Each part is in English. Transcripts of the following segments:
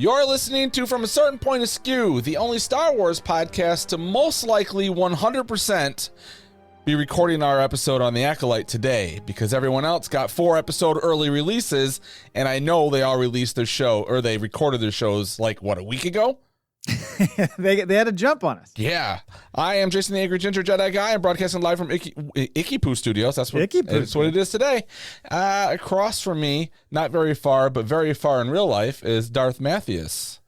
You're listening to From a Certain Point of Skew, the only Star Wars podcast to most likely 100% be recording our episode on the Acolyte today, because everyone else got 4-episode early releases, and I know they all released their show, or they recorded their shows like, what, a week ago? they had a jump on us. Yeah. I am Jason the Angry Ginger Jedi Guy. I'm broadcasting live from Icky Poo Studios. That's what it is today. Across from me, not very far, but very far in real life, is Darth Matthews.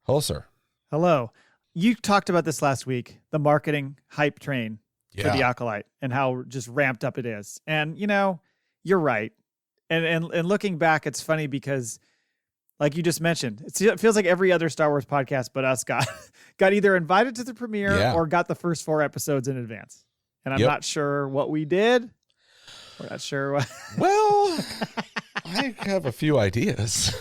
Hello, sir. Hello. You talked about this last week, the marketing hype train for the Acolyte and how just ramped up it is. And, you know, you're right. And looking back, it's funny because, like you just mentioned, it feels like every other Star Wars podcast but us got either invited to the premiere or got the first 4 episodes in advance. And I'm not sure what we did. We're not sure what. Well, I have a few ideas.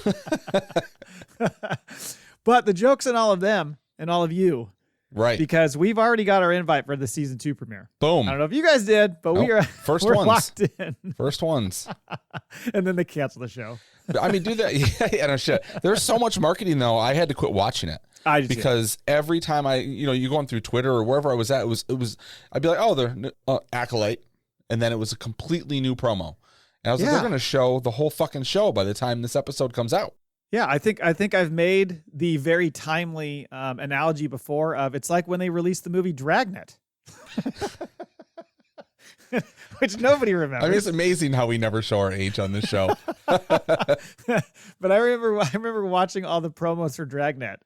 But the joke's on all of them and all of you. Right. Because we've already got our invite for the season 2 premiere. Boom. I don't know if you guys did, but we're locked in. First ones. And then they cancel the show. I mean, do that. Yeah, no shit. There's so much marketing though. I had to quit watching it. Because every time you going through Twitter or wherever I was at, it was I'd be like, oh, they're Acolyte. And then it was a completely new promo. And I was like, they're going to show the whole fucking show by the time this episode comes out. Yeah, I think I've made the very timely analogy before of it's like when they released the movie Dragnet, which nobody remembers. I mean, it's amazing how we never show our age on this show. But I remember watching all the promos for Dragnet,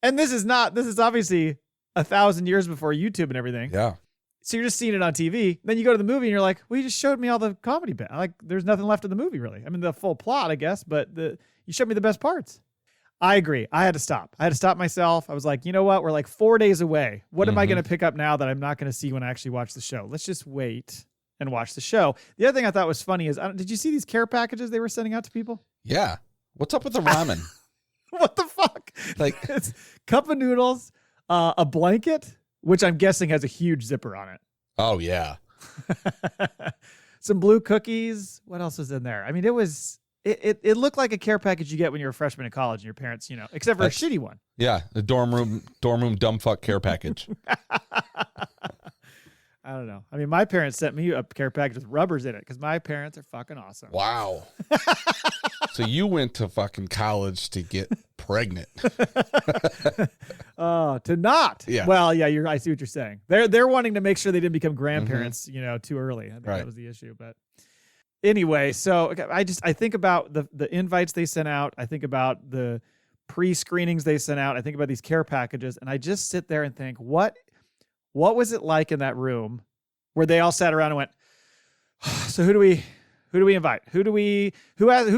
and this is obviously 1,000 years before YouTube and everything. Yeah. So you're just seeing it on TV. Then you go to the movie and you're like, well, you just showed me all the comedy bit. Like, there's nothing left of the movie really. I mean, the full plot, I guess, but you showed me the best parts. I agree. I had to stop. Myself. I was like, you know what? We're like 4 days away. What am I going to pick up now that I'm not going to see when I actually watch the show? Let's just wait and watch the show. The other thing I thought was funny is, did you see these care packages they were sending out to people? Yeah. What's up with the ramen? What the fuck? Like, it's cup of noodles, a blanket, which I'm guessing has a huge zipper on it. Oh, yeah. Some blue cookies. What else was in there? I mean, it looked like a care package you get when you're a freshman in college and your parents, except for a shitty one. Yeah, the dorm room dumb fuck care package. I don't know. I mean, my parents sent me a care package with rubbers in it because my parents are fucking awesome. Wow. So you went to fucking college to get pregnant. To not. Yeah. Well, yeah, I see what you're saying. They're wanting to make sure they didn't become grandparents, too early. I think that was the issue. But anyway, so I think about the invites they sent out. I think about the pre-screenings they sent out. I think about these care packages, and I just sit there and think, what was it like in that room where they all sat around and went, so who do we invite? Who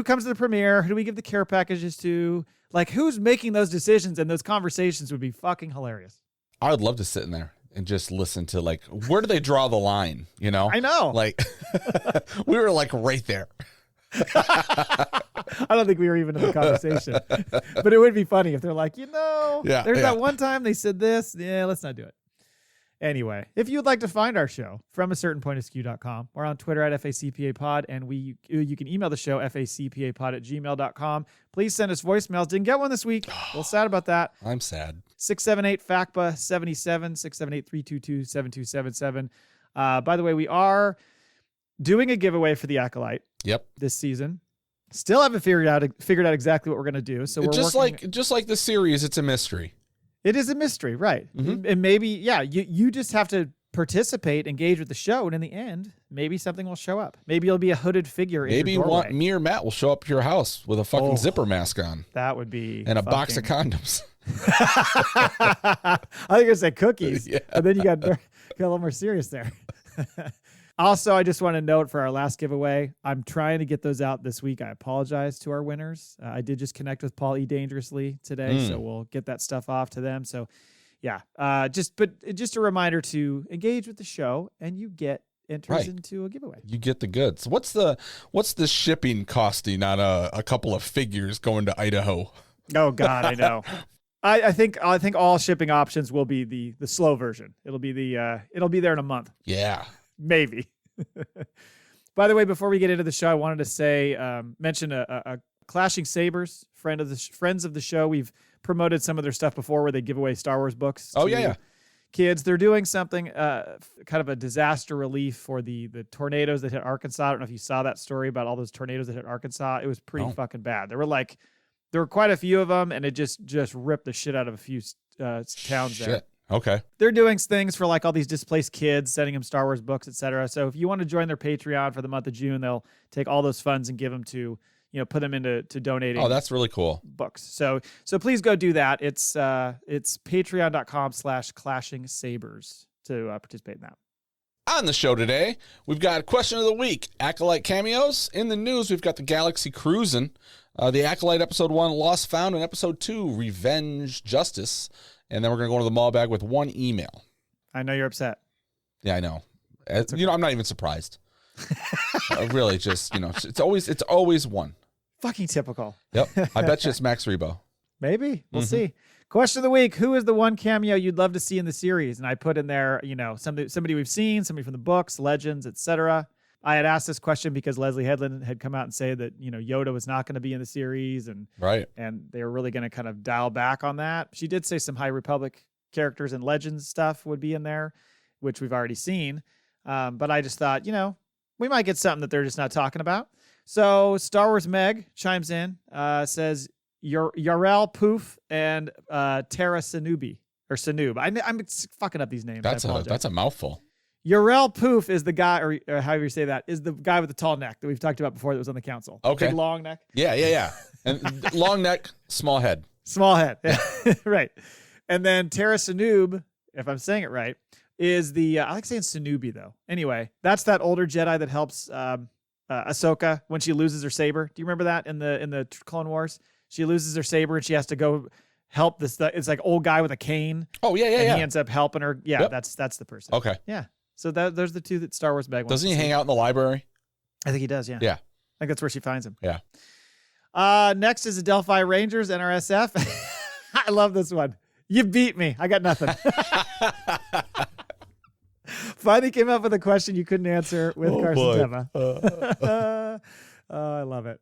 comes to the premiere? Who do we give the care packages to? Like, who's making those decisions? And those conversations would be fucking hilarious. I would love to sit in there and just listen to, like, where do they draw the line? I know. Like, we were like right there. I don't think we were even in the conversation, but it would be funny if they're like, there's that one time they said this. Yeah, let's not do it. Anyway, if you would like to find our show, from a certain point of skew.com, or on Twitter at FACPApod, and you can email the show, facpapod@gmail.com. Please send us voicemails. Didn't get one this week. A little sad about that. I'm sad. 678-FACPA-77, 678-322-7277. By the way, we are doing a giveaway for the Acolyte. Yep. This season. Still haven't figured out exactly what we're going to do. So we're just like the series, it's a mystery. It is a mystery, right? Mm-hmm. And maybe, you just have to participate, engage with the show, and in the end, maybe something will show up. Maybe it'll be a hooded figure. Maybe me or Matt will show up to your house with a fucking zipper mask on. That would be and a box of condoms. I think I was gonna say cookies, but then you got a little more serious there. Also, I just want to note for our last giveaway, I'm trying to get those out this week. I apologize to our winners. I did just connect with Paul E. Dangerously today, so we'll get that stuff off to them. So, just a reminder to engage with the show, and you get enters into a giveaway. You get the goods. What's the shipping costing on a couple of figures going to Idaho? Oh God, I know. I think all shipping options will be the slow version. It'll be there in a month. Yeah. Maybe. By the way, before we get into the show, I wanted to say, mention a Clashing Sabers friends of the show. We've promoted some of their stuff before where they give away Star Wars books. Oh, yeah. Kids. They're doing something, kind of a disaster relief for the tornadoes that hit Arkansas. I don't know if you saw that story about all those tornadoes that hit Arkansas. It was pretty fucking bad. There were quite a few of them, and it just ripped the shit out of a few towns there. Okay. They're doing things for like all these displaced kids, sending them Star Wars books, etc. So if you want to join their Patreon for the month of June, they'll take all those funds and give them to, put them into donating. Oh, that's really cool. Books. So please go do that. It's patreon.com/clashing sabers to participate in that. On the show today, we've got question of the week, Acolyte cameos. In the news, we've got the Galaxy Cruising, the Acolyte episode 1, Lost Found, and episode 2, Revenge Justice. And then we're going to go into the mailbag with one email. I know you're upset. Yeah, I know. Okay. I'm not even surprised. Really, just, it's always one. Fucking typical. Yep. I bet you it's Max Rebo. Maybe. We'll see. Question of the week. Who is the one cameo you'd love to see in the series? And I put in there, somebody we've seen, somebody from the books, legends, etc. I had asked this question because Leslie Headland had come out and say that, Yoda was not going to be in the series and they were really going to kind of dial back on that. She did say some High Republic characters and legends stuff would be in there, which we've already seen. But I just thought, we might get something that they're just not talking about. So Star Wars Meg chimes in, says Yarel Poof and Tara Sanubi or Sanub. I'm fucking up these names. That's a mouthful. Yarel Poof is the guy, or however you say that, is the guy with the tall neck that we've talked about before that was on the council. Okay. Big long neck. Yeah. And long neck, small head. Small head. Right. And then Tara Sanub, if I'm saying it right, is I like saying Sanubi though. Anyway, that's that older Jedi that helps Ahsoka when she loses her saber. Do you remember that in the Clone Wars? She loses her saber and she has to go help this. It's like old guy with a cane. Oh yeah. And he ends up helping her. Yeah, yep. That's the person. Okay. Yeah. So those are the two that Star Wars Meg wants. Doesn't he hang out in the library? I think he does. Yeah. Yeah. I think that's where she finds him. Yeah. Next is the Delphi Rangers NRSF. I love this one. You beat me. I got nothing. Finally came up with a question you couldn't answer with Carson Teva. I love it.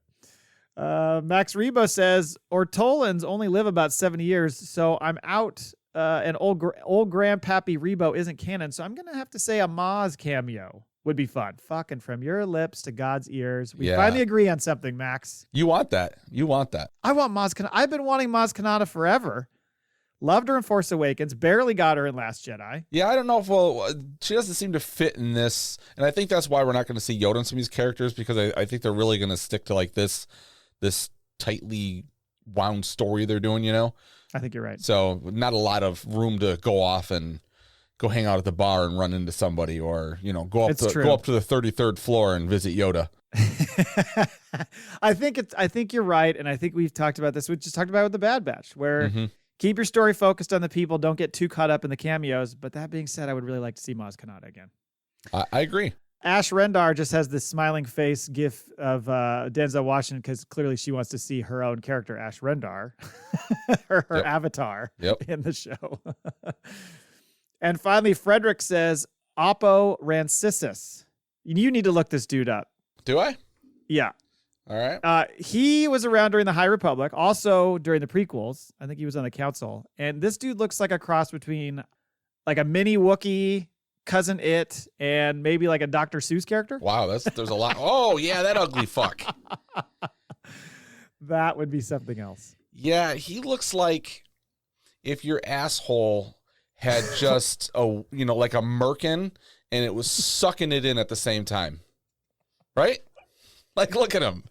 Max Rebo says, Ortolans only live about 70 years, so I'm out. And old Grandpappy Rebo isn't canon, so I'm going to have to say a Maz cameo would be fun. Fucking from your lips to God's ears. We finally agree on something, Max. You want that. I want Maz Kanata. I've been wanting Maz Kanata forever. Loved her in Force Awakens. Barely got her in Last Jedi. Yeah, I don't know if she doesn't seem to fit in this. And I think that's why we're not going to see Yoda in some of these characters, because I think they're really going to stick to like this tightly wound story they're doing, I think you're right. So not a lot of room to go off and go hang out at the bar and run into somebody, or, go up to the 33rd floor and visit Yoda. I think you're right. And I think we've talked about this. We just talked about it with the Bad Batch, where keep your story focused on the people. Don't get too caught up in the cameos. But that being said, I would really like to see Maz Kanata again. I agree. Ash Rendar just has this smiling face gif of Denzel Washington because clearly she wants to see her own character, Ash Rendar, her avatar in the show. And finally, Frederick says, Oppo Rancisis. You need to look this dude up. Do I? Yeah. All right. He was around during the High Republic, also during the prequels. I think he was on the council. And this dude looks like a cross between like a mini Wookiee, Cousin It, and maybe like a Dr. Seuss character. Wow, there's a lot. Oh, yeah, that ugly fuck. That would be something else. Yeah, he looks like if your asshole had just like a merkin and it was sucking it in at the same time. Right? Like, look at him.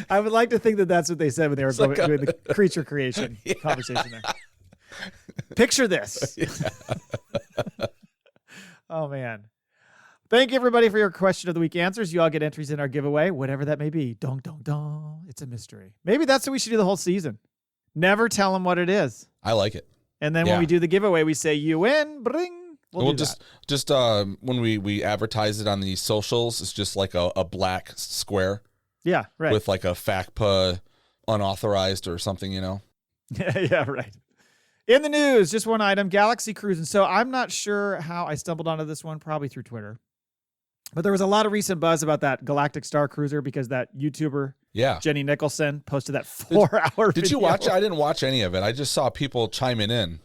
I would like to think that that's what they said when they were doing the creature creation conversation there. Picture this. Yeah. Oh, man. Thank you, everybody, for your question of the week answers. You all get entries in our giveaway, whatever that may be. Dong, dong, dong. It's a mystery. Maybe that's what we should do the whole season. Never tell them what it is. I like it. And then when we do the giveaway, we say, you win, bring. We'll just when we advertise it on the socials, it's just like a black square. Yeah, right. With like a FACPA unauthorized or something, Yeah, right. In the news, just one item, Galaxy Cruising. So I'm not sure how I stumbled onto this one, probably through Twitter. But there was a lot of recent buzz about that Galactic Star Cruiser because that YouTuber Yeah. Jenny Nicholson posted that 4-hour video. Did you watch it? I didn't watch any of it. I just saw people chiming in.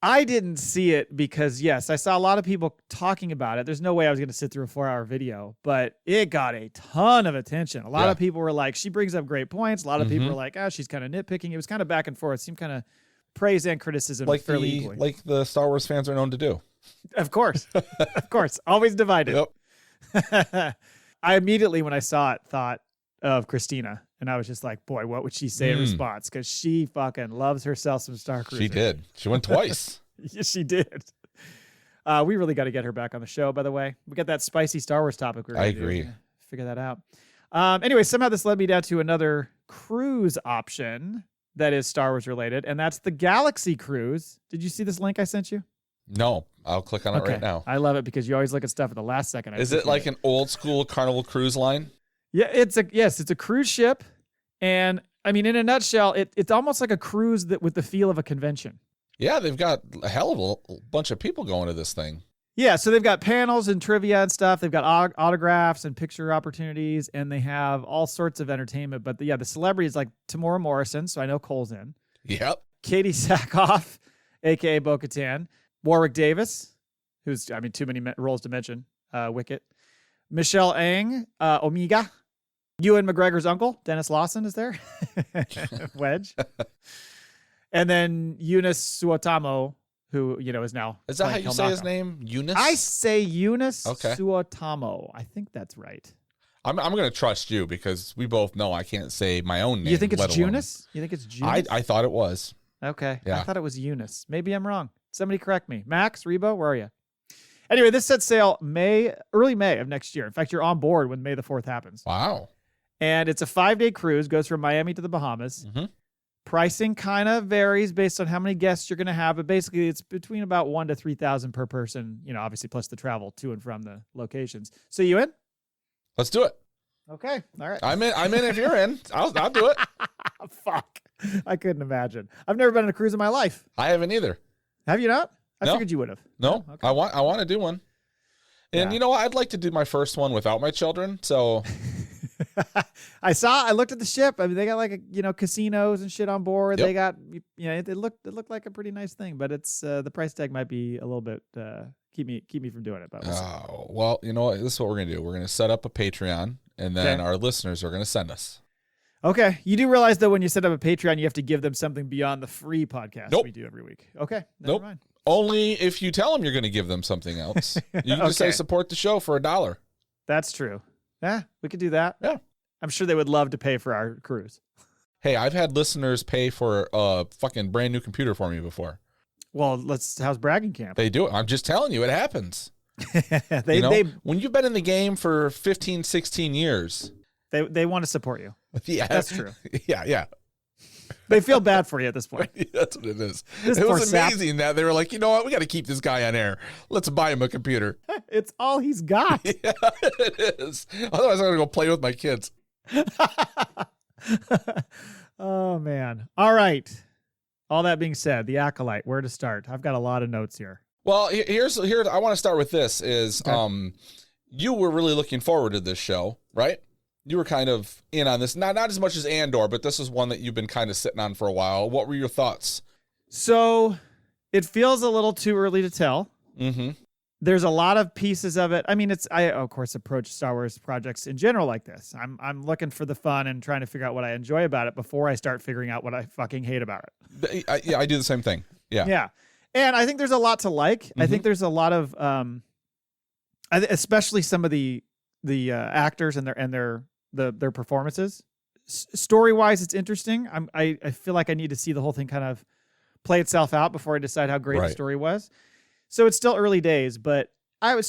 I didn't see it because, yes, I saw a lot of people talking about it. There's no way I was going to sit through a 4-hour video, but it got a ton of attention. A lot of people were like, she brings up great points. A lot of people were like, oh, she's kind of nitpicking. It was kind of back and forth. It seemed kind of praise and criticism fairly equally. Like the Star Wars fans are known to do. Of course. Of course. Always divided. Yep. I immediately, when I saw it, thought of Christina. And I was just like, boy, what would she say in response? Because she fucking loves herself some Star Cruiser. She did. She went twice. Yes, she did. We really got to get her back on the show, by the way. We got that spicy Star Wars topic. I agree. Figure that out. Anyway, somehow this led me down to another cruise option that is Star Wars related, and that's the Galaxy Cruise. Did you see this link I sent you? No, I'll click on it right now. I love it because you always look at stuff at the last second. Is it like an old school Carnival Cruise line? Yeah, it's a cruise ship. And I mean, in a nutshell, it's almost like a cruise that with the feel of a convention. Yeah, they've got a hell of a bunch of people going to this thing. Yeah, so they've got panels and trivia and stuff. They've got autographs and picture opportunities, and they have all sorts of entertainment. But the celebrities like Tamora Morrison, so I know Cole's in. Yep. Katie Sackhoff, a.k.a. Bo-Katan. Warwick Davis, who's, too many roles to mention. Wicket. Michelle Ang, Omega. Ewan McGregor's uncle, Dennis Lawson, is there. Wedge. And then Eunice Suotamo, who, is now. Is that how you say his name? Eunice? I say Eunice Suotamo. I think that's right. I'm going to trust you because we both know I can't say my own name. You think it's Eunice? You think it's Eunice? I thought it was. Okay. Yeah. I thought it was Eunice. Maybe I'm wrong. Somebody correct me. Max, Rebo, where are you? Anyway, this sets sail early May of next year. In fact, you're on board when May the 4th happens. Wow. And it's a 5-day cruise, goes from Miami to the Bahamas. Mm-hmm. Pricing kind of varies based on how many guests you're going to have, but basically it's between about $1,000 to $3,000 per person, obviously plus the travel to and from the locations. So you in? Let's do it. Okay. All right. I'm in if you're in. I'll do it. Fuck. I couldn't imagine. I've never been on a cruise in my life. I haven't either. Have you not? I No. figured you would have. No. Okay. I want to do one. And you know what? I'd like to do my first one without my children. So I looked at the ship. They got like casinos and shit on board. Yep. They got it looked like a pretty nice thing, but it's the price tag might be a little bit keep me from doing it. But well, you know what? This is what we're gonna do. We're gonna set up a Patreon, and then our listeners are gonna send us. Okay. You do realize though when you set up a Patreon, you have to give them something beyond the free podcast we do every week. Okay. Never mind. Only if you tell them you're going to give them something else. You can just say support the show for $1. That's true. Yeah, we could do that. Yeah. I'm sure they would love to pay for our cruise. Hey, I've had listeners pay for a fucking brand new computer for me before. Well, how's bragging camp? They do it. I'm just telling you, it happens. When you've been in the game for 15, 16 years. They want to support you. Yeah. That's true. Yeah. They feel bad for you at this point. That's what it is. It was amazing that they were like, you know what? We got to keep this guy on air. Let's buy him a computer. It's all he's got. Yeah, it is. Otherwise, I'm going to go play with my kids. Oh, man. All right. All that being said, the Acolyte, where to start? I've got a lot of notes here. Well, here's I want to start with this is you were really looking forward to this show, right? You were kind of in on this, not as much as Andor, but this is one that you've been kind of sitting on for a while. What were your thoughts? So it feels a little too early to tell. Mm-hmm. There's a lot of pieces of it. I of course approach Star Wars projects in general like this. I'm looking for the fun and trying to figure out what I enjoy about it before I start figuring out what I fucking hate about it. I do the same thing. Yeah. Yeah. And I think there's a lot to like. Mm-hmm. I think there's a lot of, especially some of the actors and their performances. Story wise, it's interesting. I feel like I need to see the whole thing kind of play itself out before I decide how great the story was. So it's still early days, but I'm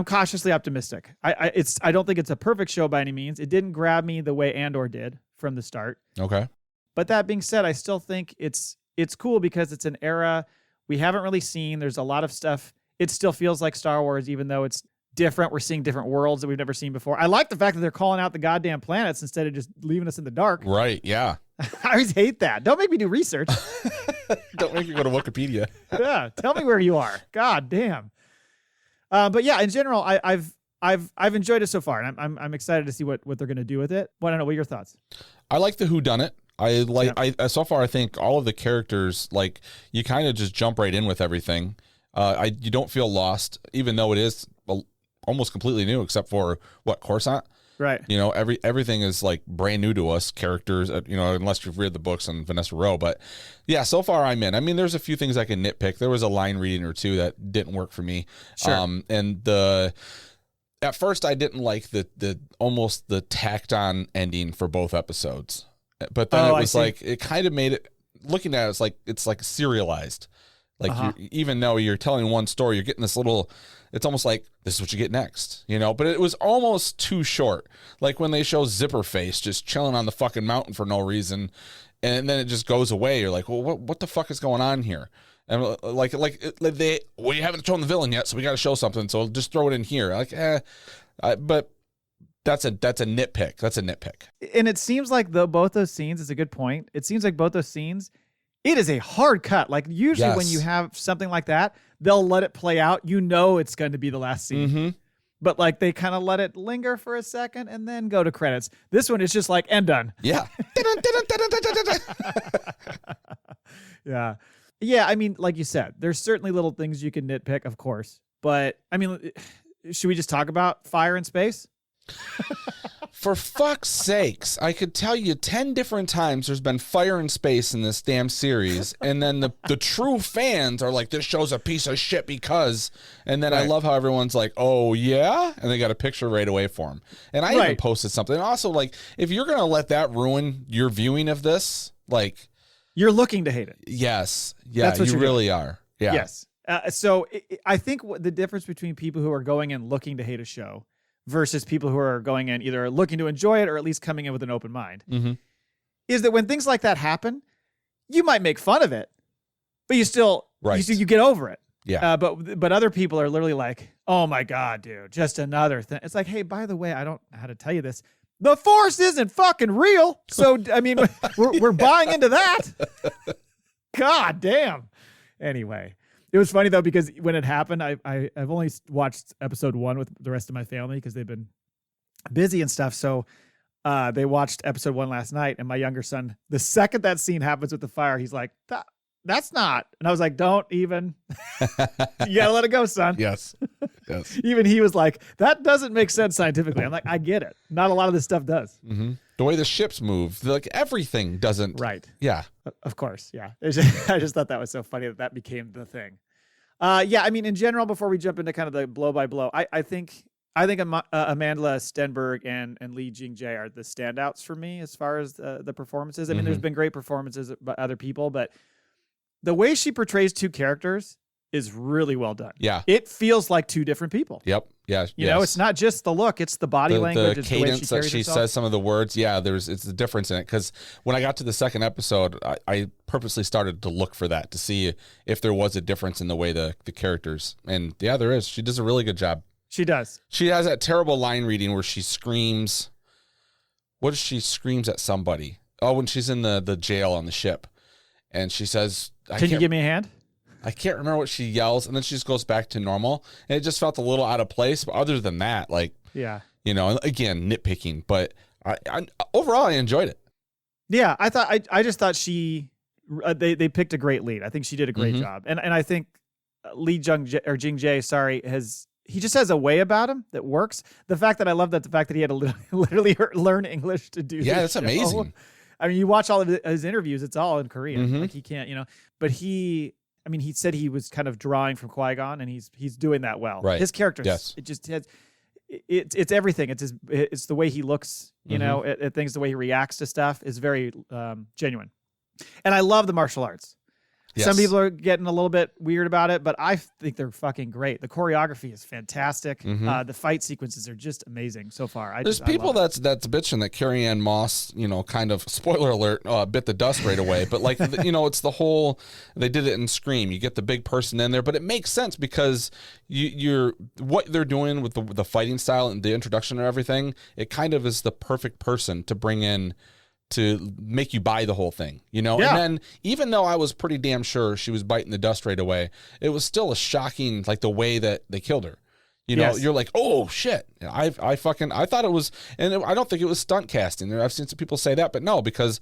cautiously optimistic. I don't think it's a perfect show by any means. It didn't grab me the way Andor did from the start. Okay. But that being said, I still think it's cool because it's an era we haven't really seen. There's a lot of stuff. It still feels like Star Wars, even though it's different. We're seeing different worlds that we've never seen before. I like the fact that they're calling out the goddamn planets instead of just leaving us in the dark. Right. Yeah. I always hate that. Don't make me do research. Don't make me go to Wikipedia. Yeah. Tell me where you are. God damn. But yeah, in general, I've enjoyed it so far, and I'm excited to see what they're going to do with it. Well, I don't know. What are your thoughts? I like the whodunit. So far I think all of the characters, like, you kind of just jump right in with everything. You don't feel lost, even though it is almost completely new, except for Coruscant. Right. You know, everything is like brand new to us, characters, you know, unless you've read the books on Vanessa Rowe. But yeah, so far I'm in. I mean, there's a few things I can nitpick. There was a line reading or two that didn't work for me. Sure. At first I didn't like the almost the tacked on ending for both episodes. But then it was like, it kind of made it, looking at it, it's like serialized. Like, even though you're telling one story, you're getting this little, it's almost like, this is what you get next, you know? But it was almost too short. Like when they show Zipper Face just chilling on the fucking mountain for no reason, and then it just goes away. You're like, well, what the fuck is going on here? And we haven't shown the villain yet, so we got to show something, so just throw it in here. Like, but that's a nitpick. That's a nitpick. And it seems like both those scenes, is a good point. It seems like both those scenes, it is a hard cut. Like usually when you have something like that, they'll let it play out. You know it's going to be the last scene. Mm-hmm. But like they kind of let it linger for a second and then go to credits. This one is just like, and done. Yeah. Yeah. Yeah, I mean, like you said, there's certainly little things you can nitpick, of course. But I mean, should we just talk about fire in space? For fuck's sakes, I could tell you 10 different times there's been fire in space in this damn series, and then the true fans are like, this show's a piece of shit because, and then I love how everyone's like, oh yeah, and they got a picture right away for them. And I even posted something. And also, like, if you're gonna let that ruin your viewing of this, like, you're looking to hate it. Yes, yeah, that's what you really are. Yeah. Yes. So I think the difference between people who are going in looking to hate a show versus people who are going in either looking to enjoy it or at least coming in with an open mind, is that when things like that happen, you might make fun of it, but you still, you get over it. Yeah. But other people are literally like, oh my God, dude, just another thing. It's like, hey, by the way, I don't know how to tell you this. The Force isn't fucking real. So, I mean, we're buying into that. God damn. Anyway. It was funny though, because when it happened, I've only watched episode 1 with the rest of my family because they've been busy and stuff. So they watched episode 1 last night, and my younger son, the second that scene happens with the fire, he's like, that's not. And I was like, don't even. You gotta let it go, son. Yes. Even he was like, that doesn't make sense scientifically. I'm like, I get it. Not a lot of this stuff does. Mm-hmm. The way the ships move, like everything doesn't. Right. Yeah. Of course. Yeah. I just thought that was so funny that became the thing. Yeah. I mean, in general, before we jump into kind of the blow by blow, I think Amanda Stenberg and Lee Jing-Jae are the standouts for me as far as the performances. I mean, there's been great performances by other people, but the way she portrays two characters is really well done. Yeah. It feels like two different people. Yep. Yeah. You know, it's not just the look, it's the body language. The it's cadence the way that she herself. says some of the words. Yeah, it's the difference in it. Because when I got to the second episode, I purposely started to look for that, to see if there was a difference in the way the characters. And yeah, there is. She does a really good job. She does. She has that terrible line reading where she screams. What does she screams at somebody? Oh, when she's in the jail on the ship. And she says, Can you give me a hand? I can't remember what she yells, and then she just goes back to normal. And it just felt a little out of place. But other than that, like, yeah, you know, again, nitpicking. But I overall, I enjoyed it. Yeah, I just thought they picked a great lead. I think she did a great job, and I think Lee Jing-Jae, he just has a way about him that works. The fact that he had to literally learn English to do. Yeah, that's amazing. I mean, you watch all of his interviews; it's all in Korean. Like he can't, you know. But he said he was kind of drawing from Qui-Gon, and he's doing that well. Right. His character, yes. It just has. It's everything. It's the way he looks, you know, at things, the way he reacts to stuff is very genuine. And I love the martial arts. Yes. Some people are getting a little bit weird about it, but I think they're fucking great. The choreography is fantastic. The fight sequences are just amazing so far. There's people that's bitching that Carrie-Anne Moss, you know, kind of, spoiler alert, bit the dust right away. But like, you know, it's the whole, they did it in Scream. You get the big person in there, but it makes sense because you're what they're doing with the fighting style and the introduction and everything. It kind of is the perfect person to bring in to make you buy the whole thing, you know? Yeah. And then even though I was pretty damn sure she was biting the dust right away, it was still a shocking, like the way that they killed her, You know, you're like, oh shit! I thought it was, and I don't think it was stunt casting. I've seen some people say that, but no, because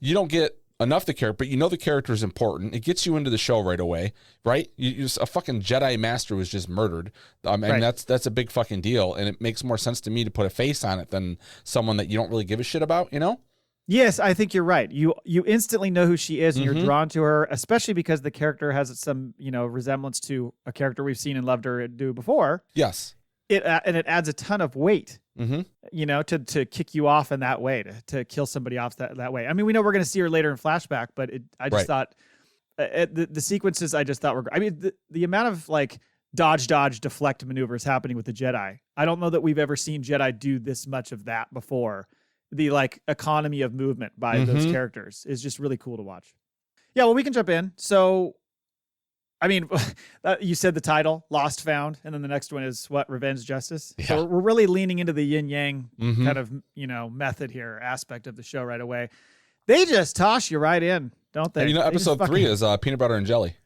you don't get enough the character, but you know the character is important. It gets you into the show right away, right? A fucking Jedi master was just murdered, and that's a big fucking deal, and it makes more sense to me to put a face on it than someone that you don't really give a shit about, you know? Yes, I think you're right. You instantly know who she is, and you're drawn to her, especially because the character has some, resemblance to a character we've seen and loved her do before. Yes. It adds a ton of weight, to kick you off in that way, to kill somebody off that way. I mean, we know we're going to see her later in flashback, but I just thought the sequences I just thought were. I mean, the amount of like dodge, deflect maneuvers happening with the Jedi. I don't know that we've ever seen Jedi do this much of that before. The like economy of movement by those characters is just really cool to watch. Yeah, well, we can jump in. So, I mean, you said the title, Lost Found, and then the next one is what? Revenge Justice. Yeah. So we're really leaning into the yin yang kind of, method here, aspect of the show right away. They just toss you right in, don't they? And episode 3 is peanut butter and jelly.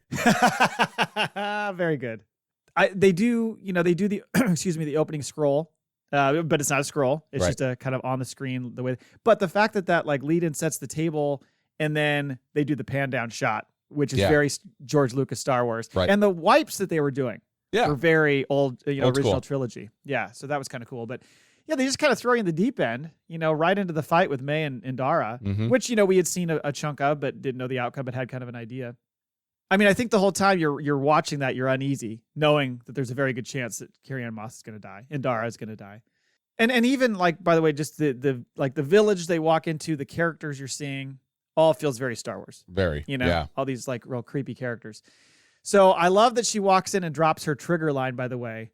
Very good. They do the, the opening scroll. But it's not a scroll. It's just a kind of on the screen the way. But the fact that like lead in sets the table, and then they do the pan down shot, which is very George Lucas Star Wars, and the wipes that they were doing were very old, original school trilogy. Yeah, so that was kind of cool. But yeah, they just kind of throw you in the deep end, right into the fight with May and Dara, which we had seen a chunk of, but didn't know the outcome, but had kind of an idea. I mean, I think the whole time you're watching that, you're uneasy, knowing that there's a very good chance that Carrie-Anne Moss is going to die and Dara is going to die. And even like, by the way, just the village they walk into, the characters you're seeing, all feels very Star Wars. Very, all these like real creepy characters. So I love that she walks in and drops her trigger line, by the way.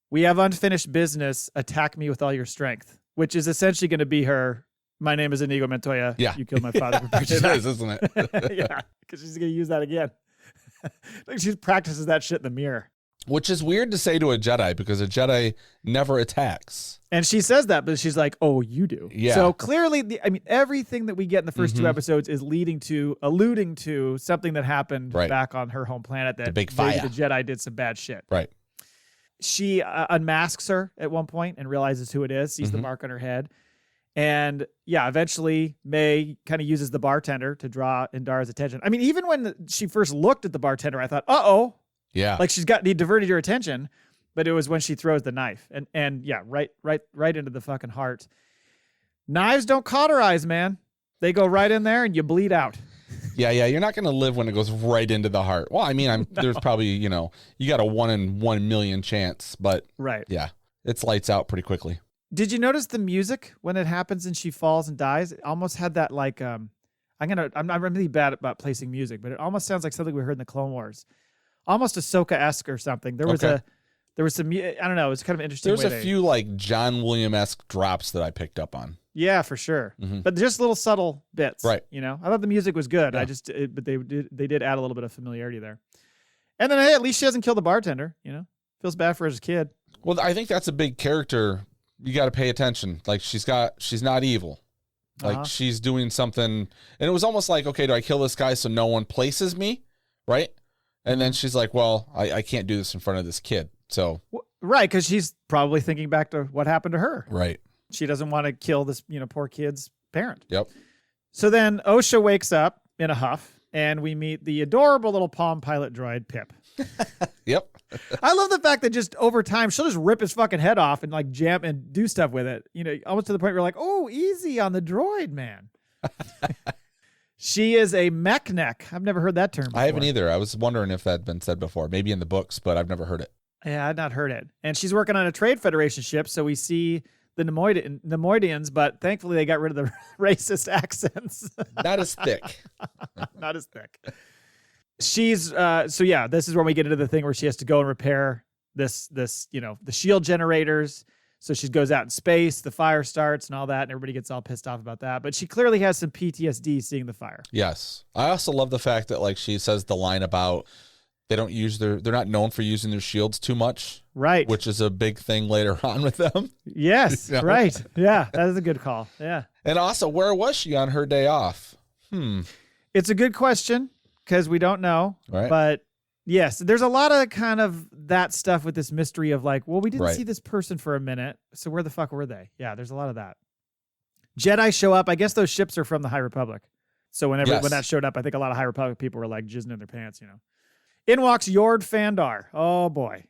We have unfinished business. Attack me with all your strength, which is essentially going to be her. My name is Inigo Montoya. Yeah. You killed my father. It is, isn't it? Yeah, because she's going to use that again. Like she practices that shit in the mirror. Which is weird to say to a Jedi because a Jedi never attacks. And she says that, but she's like, oh, you do. Yeah. So clearly, everything that we get in the first 2 episodes is alluding to something that happened back on her home planet, that the big fire. The Jedi did some bad shit. Right. She unmasks her at one point and realizes who it is, sees the mark on her head. And yeah, eventually May kind of uses the bartender to draw Indara's attention. I mean, even when she first looked at the bartender, I thought, uh-oh. Yeah. Like he diverted your attention, but it was when she throws the knife and yeah, right into the fucking heart. Knives don't cauterize, man. They go right in there and you bleed out. Yeah. You're not going to live when it goes right into the heart. Well, I mean, there's probably, you got a 1 in 1 million chance, but yeah, it's lights out pretty quickly. Did you notice the music when it happens and she falls and dies? It almost had that like, I'm really bad about placing music, but it almost sounds like something we heard in the Clone Wars. Almost Ahsoka-esque or something. There was some, I don't know, it was kind of interesting. There's a few like John Williams-esque drops that I picked up on. Yeah, for sure. But just little subtle bits. Right. I thought the music was good. Yeah. But they did add a little bit of familiarity there. And then, hey, at least she hasn't killed the bartender, Feels bad for his kid. Well, I think that's a big character. You got to pay attention. Like she's not evil. Like she's doing something. And it was almost like, okay, do I kill this guy so no one places me? Right. And then she's like, well, I can't do this in front of this kid. So. Right. Because she's probably thinking back to what happened to her. Right. She doesn't want to kill this, poor kid's parent. Yep. So then Osha wakes up in a huff and we meet the adorable little Palm Pilot droid Pip. Yep. I love the fact that just over time, she'll just rip his fucking head off and like jam and do stuff with it. Almost to the point where you're like, oh, easy on the droid, man. She is a mech neck. I've never heard that term before. I haven't either. I was wondering if that had been said before, maybe in the books, but I've never heard it. Yeah, I've not heard it. And she's working on a Trade Federation ship, so we see the Nemoidians, but thankfully they got rid of the racist accents. Not as thick. Not as thick. She's so yeah, this is when we get into the thing where she has to go and repair this the shield generators. So she goes out in space, the fire starts and all that, and everybody gets all pissed off about that. But she clearly has some PTSD seeing the fire. Yes. I also love the fact that like she says the line about they're not known for using their shields too much. Right. Which is a big thing later on with them. Yes. Right. Yeah. That is a good call. Yeah. And also, where was she on her day off? It's a good question because we don't know. Right. But Yes, there's a lot of kind of that stuff with this mystery of like, well, we didn't Right. see this person for a minute, so where the fuck were they? Yeah, there's a lot of that. Jedi show up. I guess those ships are from the High Republic. So when that showed up, I think a lot of High Republic people were like jizzing in their pants, you know. In walks Yord Fandar. Oh boy.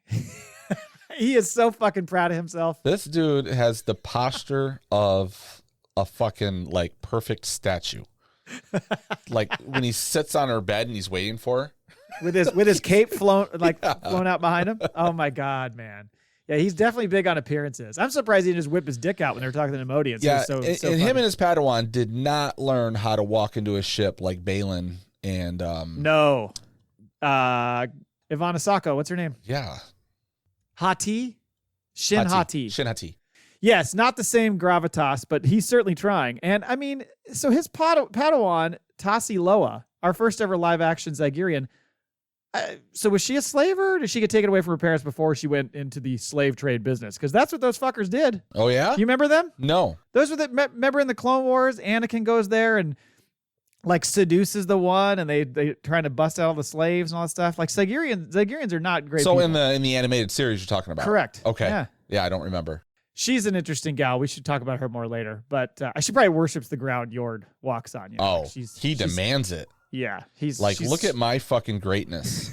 He is so fucking proud of himself. This dude has the posture of a fucking like perfect statue. Like when he sits on her bed and he's waiting for her. With his cape flown out behind him. Oh my God, man. Yeah, he's definitely big on appearances. I'm surprised he didn't just whip his dick out when they were talking to the Nemodians. Yeah, so and funny. him and his Padawan did not learn how to walk into a ship like Balin and No. Ivana Sako, what's her name? Yeah. Hati? Shin Hati. Shin Hati. Yes, not the same gravitas, but he's certainly trying. And I mean, so his Padawan, Tassi Loa, our first ever live action Zygerian, so was she a slave or did she get taken away from her parents before she went into the slave trade business? Because that's what those fuckers did. Oh, yeah? You remember them? No. Those were remember in the Clone Wars, Anakin goes there and like seduces the one and they trying to bust out all the slaves and all that stuff. Like Zygerians are not great So people. in the animated series you're talking about. Correct. Okay. Yeah, I don't remember. She's an interesting gal. We should talk about her more later. But she probably worships the ground Yord walks on. You know? He demands it. Yeah, she's look at my fucking greatness.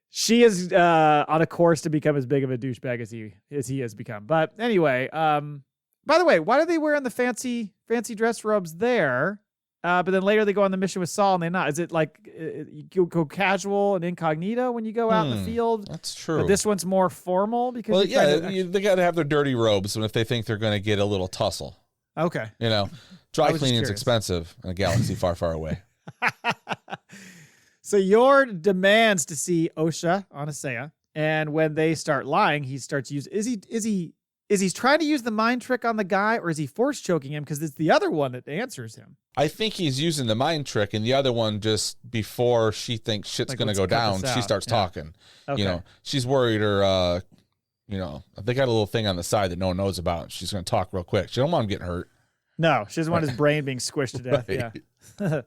She is on a course to become as big of a douchebag as he has become. But anyway, by the way, why are they wearing the fancy dress robes there? But then later they go on the mission with Saul and they're not. Is it like you go casual and incognito when you go out in the field? That's true. But this one's more formal because they got to have their dirty robes if they think they're going to get a little tussle. Okay. You know, dry cleaning is expensive in a galaxy far, far away. So Yord demands to see Osha on Asaya, and when they start lying, he starts using. Is he trying to use the mind trick on the guy, or is he force choking him? Because it's the other one that answers him. I think he's using the mind trick, and the other one just before she thinks shit's going to go down, she starts talking. Okay. You know, she's worried her. You know, they got a little thing on the side that no one knows about. She's going to talk real quick. She don't want him getting hurt. No, she doesn't want his brain being squished to death. Right. Yeah.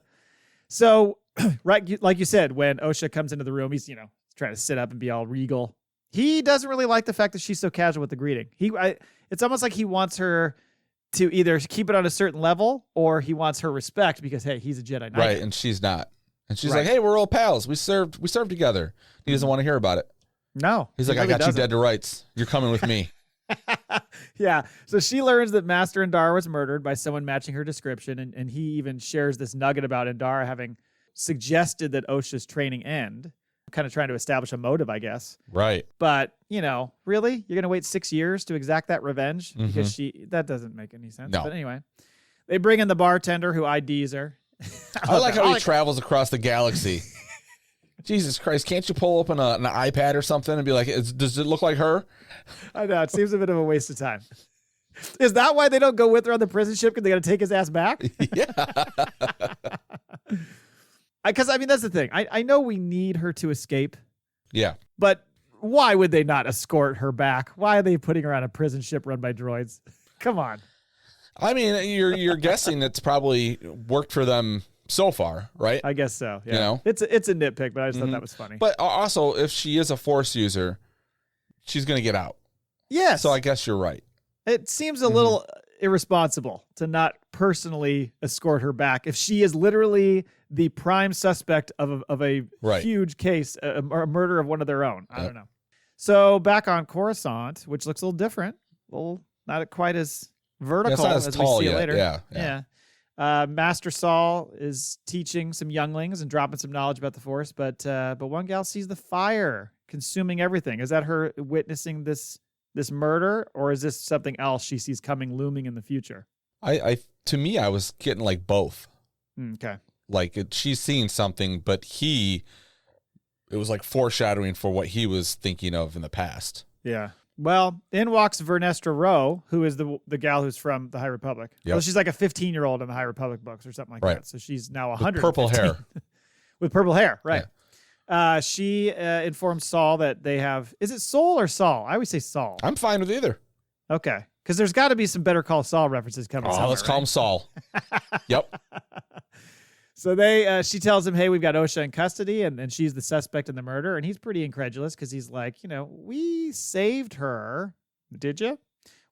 So, right, like you said, when Osha comes into the room, he's trying to sit up and be all regal. He doesn't really like the fact that she's so casual with the greeting. It's almost like he wants her to either keep it on a certain level or he wants her respect because hey, he's a Jedi Knight. Right, and she's not. And she's like, "Hey, we're all pals. We served together." He doesn't want to hear about it. No. He's like, really "I got you dead to rights. You're coming with me." Yeah. So she learns that Master Indara was murdered by someone matching her description, and he even shares this nugget about Indara having suggested that Osha's training end, kind of trying to establish a motive, I guess. Right. But, really? You're going to wait 6 years to exact that revenge? Because that doesn't make any sense. No. But anyway, they bring in the bartender who IDs her. I like how he travels across the galaxy. Jesus Christ, can't you pull open an iPad or something and be like, does it look like her? I know, it seems a bit of a waste of time. Is that why they don't go with her on the prison ship? Because they got to take his ass back? Yeah. Because, that's the thing. I know we need her to escape. Yeah. But why would they not escort her back? Why are they putting her on a prison ship run by droids? Come on. I mean, you're guessing it's probably worked for them so far, right? I guess so. Yeah. It's a nitpick, but I just thought that was funny. But also, if she is a Force user, she's going to get out. Yes. So I guess you're right. It seems a little irresponsible to not personally escort her back if she is literally the prime suspect of a huge case, a murder of one of their own. I don't know. So back on Coruscant, which looks a little different, not quite as vertical as as tall we see yet. later. Yeah. Master Saul is teaching some younglings and dropping some knowledge about the Force, but one gal sees the fire consuming everything. Is that her witnessing this murder, or is this something else she sees coming looming in the future? To me, I was getting like both. Okay. Like she's seeing something, but it was like foreshadowing for what he was thinking of in the past. Yeah. Well, in walks Vernestra Rowe, who is the gal who's from the High Republic. Yep. Well, she's like a 15-year-old in the High Republic books or something like that. So she's now 100. With purple hair. With purple hair, right. Yeah. She informs Saul that they have... Is it Sol or Saul? I always say Saul. I'm fine with either. Okay. Because there's got to be some Better Call Saul references coming. Let's call him Saul. Yep. So she tells him, hey, we've got Osha in custody, and she's the suspect in the murder. And he's pretty incredulous because he's like, we saved her. Did you?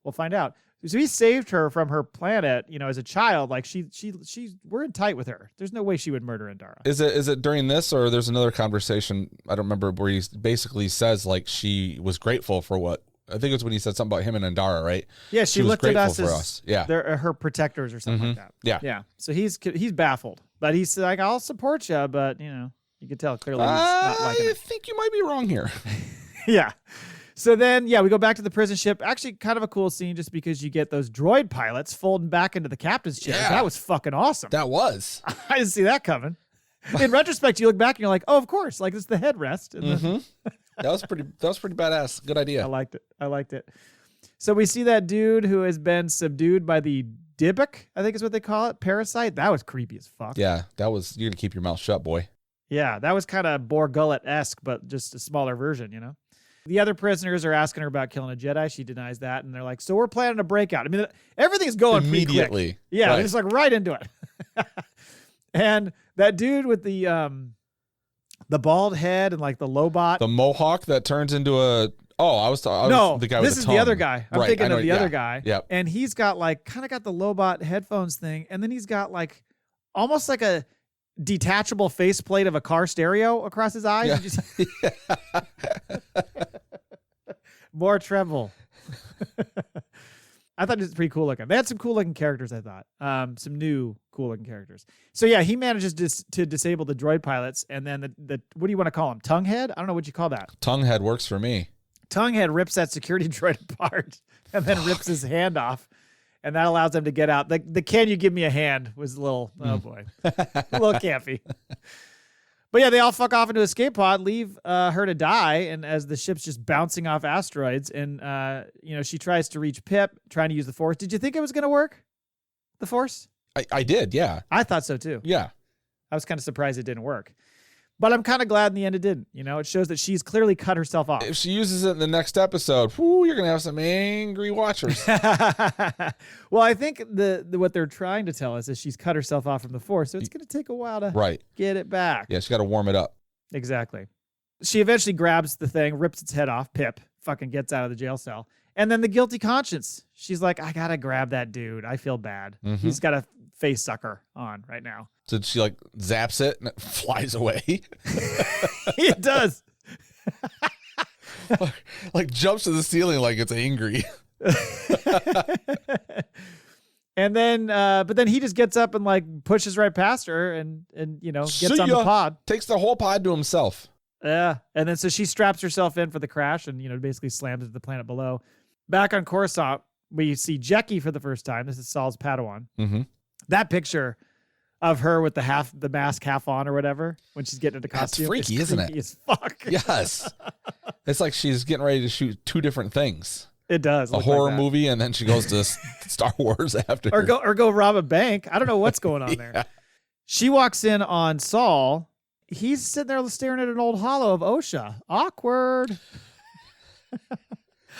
We'll find out. So he saved her from her planet, as a child. Like we're in tight with her. There's no way she would murder Indara. Is it during this, or there's another conversation, I don't remember, where he basically says like she was grateful for what, I think it's when he said something about him and Indara, right? Yeah, she looked at us as yeah. They're her protectors or something like that. Yeah. Yeah. So he's baffled, but he's like, I'll support you, but you can tell clearly he's not liking it. I think you might be wrong here. Yeah. So then, we go back to the prison ship. Actually, kind of a cool scene just because you get those droid pilots folding back into the captain's chair. Yeah. That was fucking awesome. That was. I didn't see that coming. In retrospect, you look back and you're like, oh, of course. Like, it's the headrest. And That was pretty badass. Good idea. I liked it. So we see that dude who has been subdued by the Dybbuk, I think is what they call it, parasite. That was creepy as fuck. Yeah, that was, you're going to keep your mouth shut, boy. Yeah, that was kind of Bor Gullet-esque, but just a smaller version, The other prisoners are asking her about killing a Jedi. She denies that, and they're like, so we're planning a breakout. I mean, everything's going immediately. Quick. Yeah, right. It's like right into it. And that dude with the bald head and like the Lobot. The mohawk that turns into a... Oh, the guy with this the is tongue. the other guy. I'm thinking of the other guy. Yep. And he's got kind of got the Lobot headphones thing, and then he's got like almost like a detachable faceplate of a car stereo across his eyes. Yeah. More treble. I thought it was pretty cool looking. They had some cool looking characters, I thought. Some new cool looking characters. So yeah, he manages to disable the droid pilots, and then the what do you want to call him? Tongue head? I don't know what you call that. Tongue head works for me. Tongue head rips that security droid apart and then rips his hand off. And that allows them to get out. The can you give me a hand was a little, oh boy, a little campy. But yeah, they all fuck off into escape pod, leave her to die. And as the ship's just bouncing off asteroids, and she tries to reach Pip, trying to use the Force. Did you think it was going to work? The Force? I did, yeah. I thought so too. Yeah. I was kind of surprised it didn't work. But I'm kind of glad in the end it didn't. It shows that she's clearly cut herself off. If she uses it in the next episode, you're going to have some angry watchers. Well, I think what they're trying to tell us is she's cut herself off from the Force, so it's going to take a while to get it back. Yeah, she got to warm it up. Exactly. She eventually grabs the thing, rips its head off. Pip fucking gets out of the jail cell. And then the guilty conscience. She's like, I got to grab that dude. I feel bad. He's got a face sucker on right now. So she zaps it and it flies away. It does. Jumps to the ceiling like it's angry. And then, but then he just gets up and pushes right past her and gets on the pod. Takes the whole pod to himself. Yeah. And then so she straps herself in for the crash and, basically slams into the planet below. Back on Coruscant, we see Jecki for the first time. This is Saul's Padawan. Mm-hmm. That picture of her with the mask half on or whatever when she's getting into costume. That's freaky, isn't it? Creepy as fuck. Yes. It's like she's getting ready to shoot two different things. It does. A horror movie, and then she goes to Star Wars after. Or go rob a bank. I don't know what's going on there. She walks in on Saul. He's sitting there staring at an old holo of Osha. Awkward.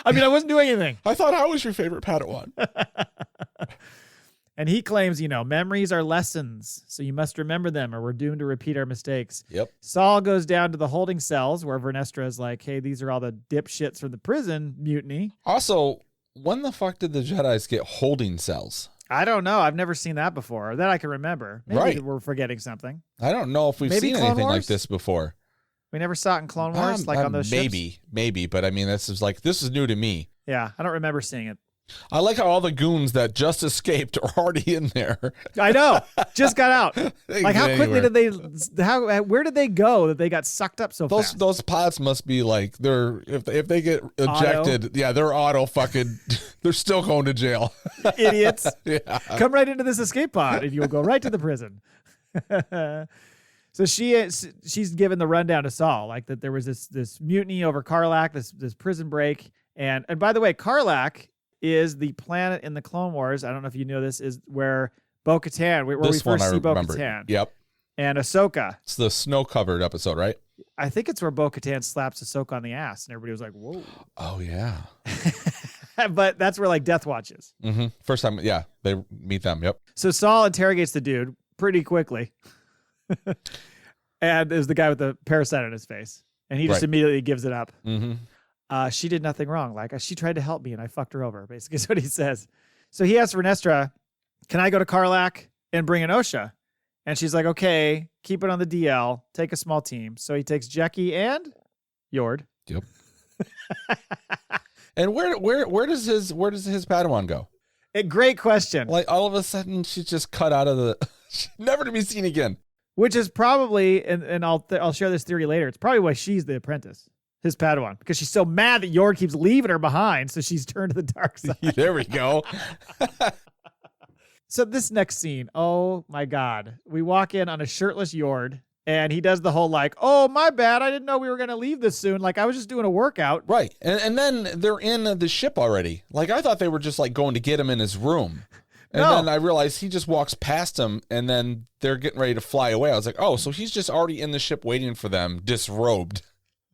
I mean, I wasn't doing anything. I thought I was your favorite Padawan. And he claims, memories are lessons, so you must remember them or we're doomed to repeat our mistakes. Yep. Saul goes down to the holding cells where Vernestra is like, hey, these are all the dipshits from the prison mutiny. Also, when the fuck did the Jedis get holding cells? I don't know. I've never seen that before. That I can remember. Maybe we're forgetting something. I don't know if we've seen anything like this before. We never saw it in Clone Wars, on those ships? Maybe, but I mean, this is new to me. Yeah, I don't remember seeing it. I like how all the goons that just escaped are already in there. I know. Just got out. How quickly did where did they go that they got sucked up so fast? Those pods must be if they get ejected, auto. They're auto fucking, they're still going to jail. Idiots. Yeah. Come right into this escape pod and you'll go right to the prison. So she's given the rundown to Saul, that there was this mutiny over Karlak, this prison break. And by the way, Karlak is the planet in the Clone Wars. I don't know if you know this, is where Bo-Katan, where we first see Bo-Katan. Yep. And Ahsoka. It's the snow-covered episode, right? I think it's where Bo-Katan slaps Ahsoka on the ass, and everybody was like, whoa. Oh, yeah. But that's where Death Watch is. Mm-hmm. First time, yeah, they meet them, yep. So Saul interrogates the dude pretty quickly. And there's the guy with the parasite on his face. And he just immediately gives it up. Mm-hmm. She did nothing wrong. Like, she tried to help me and I fucked her over, basically is what he says. So he asks Vernestra, can I go to Karlak and bring in Osha? And she's like, okay, keep it on the DL. Take a small team. So he takes Jecki and Yord. Yep. And where does his Padawan go? A great question. Like all of a sudden she's just cut out of the never to be seen again. Which is probably, and I'll share this theory later. It's probably why she's the apprentice, his Padawan, because she's so mad that Yord keeps leaving her behind, so she's turned to the dark side. There we go. So this next scene, oh my God, we walk in on a shirtless Yord, and he does the whole like, oh my bad, I didn't know we were gonna leave this soon. Like I was just doing a workout. Right, and then they're in the ship already. Like I thought they were just like going to get him in his room. And then I realized he just walks past him, and then they're getting ready to fly away. I was like, oh, so he's just already in the ship waiting for them, disrobed.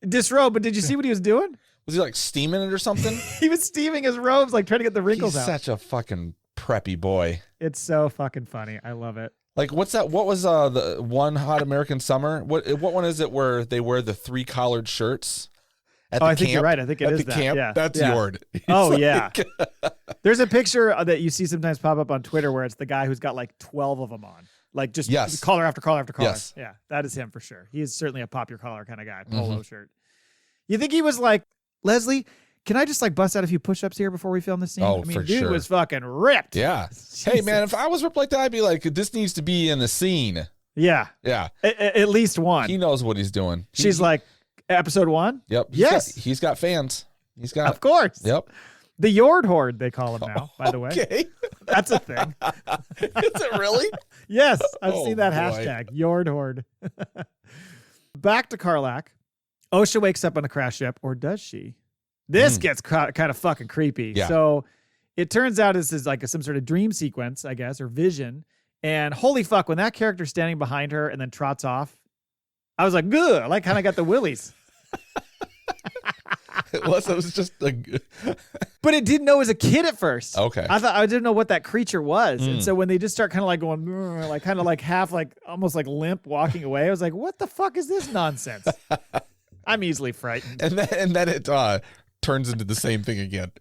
Disrobed, but did you see what he was doing? Was he like steaming it or something? He was steaming his robes, like trying to get the wrinkles out. He's such a fucking preppy boy. It's so fucking funny. I love it. Like, what's that? What was the one Hot American Summer? What one is it where they wear the 3-collared shirts? I think you're right. I think it is at the camp. Yeah. That's Yord. Yeah. There's a picture that you see sometimes pop up on Twitter where it's the guy who's got like 12 of them on. Like just collar after collar after collar. Yes. Yeah, that is him for sure. He is certainly a pop your collar kind of guy. Polo shirt. You think he was like, Leslie, can I just like bust out a few push-ups here before we film this scene? Oh, I mean, for dude sure. was fucking ripped. Yeah. Jesus. Hey, man, if I was ripped like that, I'd be like, this needs to be in the scene. Yeah. Yeah. At least one. He knows what he's doing. She's like, episode 1? Yep. He's got fans. He's got. Of course. Yep. The Yord Horde, they call him now, by the way. Okay. That's a thing. Is it really? Yes. I've seen that boy. hashtag, Yord Horde. Back to Karlak. Osha wakes up on the crash ship, or does she? This gets kind of fucking creepy. Yeah. So it turns out this is like some sort of dream sequence, I guess, or vision. And holy fuck, when that character's standing behind her and then trots off, I was like, good. I like kind of got the willies. It was just a. But it didn't know as a kid at first. Okay. I didn't know what that creature was. And so when they just start kind of like going, like kind of like half like almost like limp walking away, I was like, what the fuck is this nonsense? I'm easily frightened. And then it turns into the same thing again.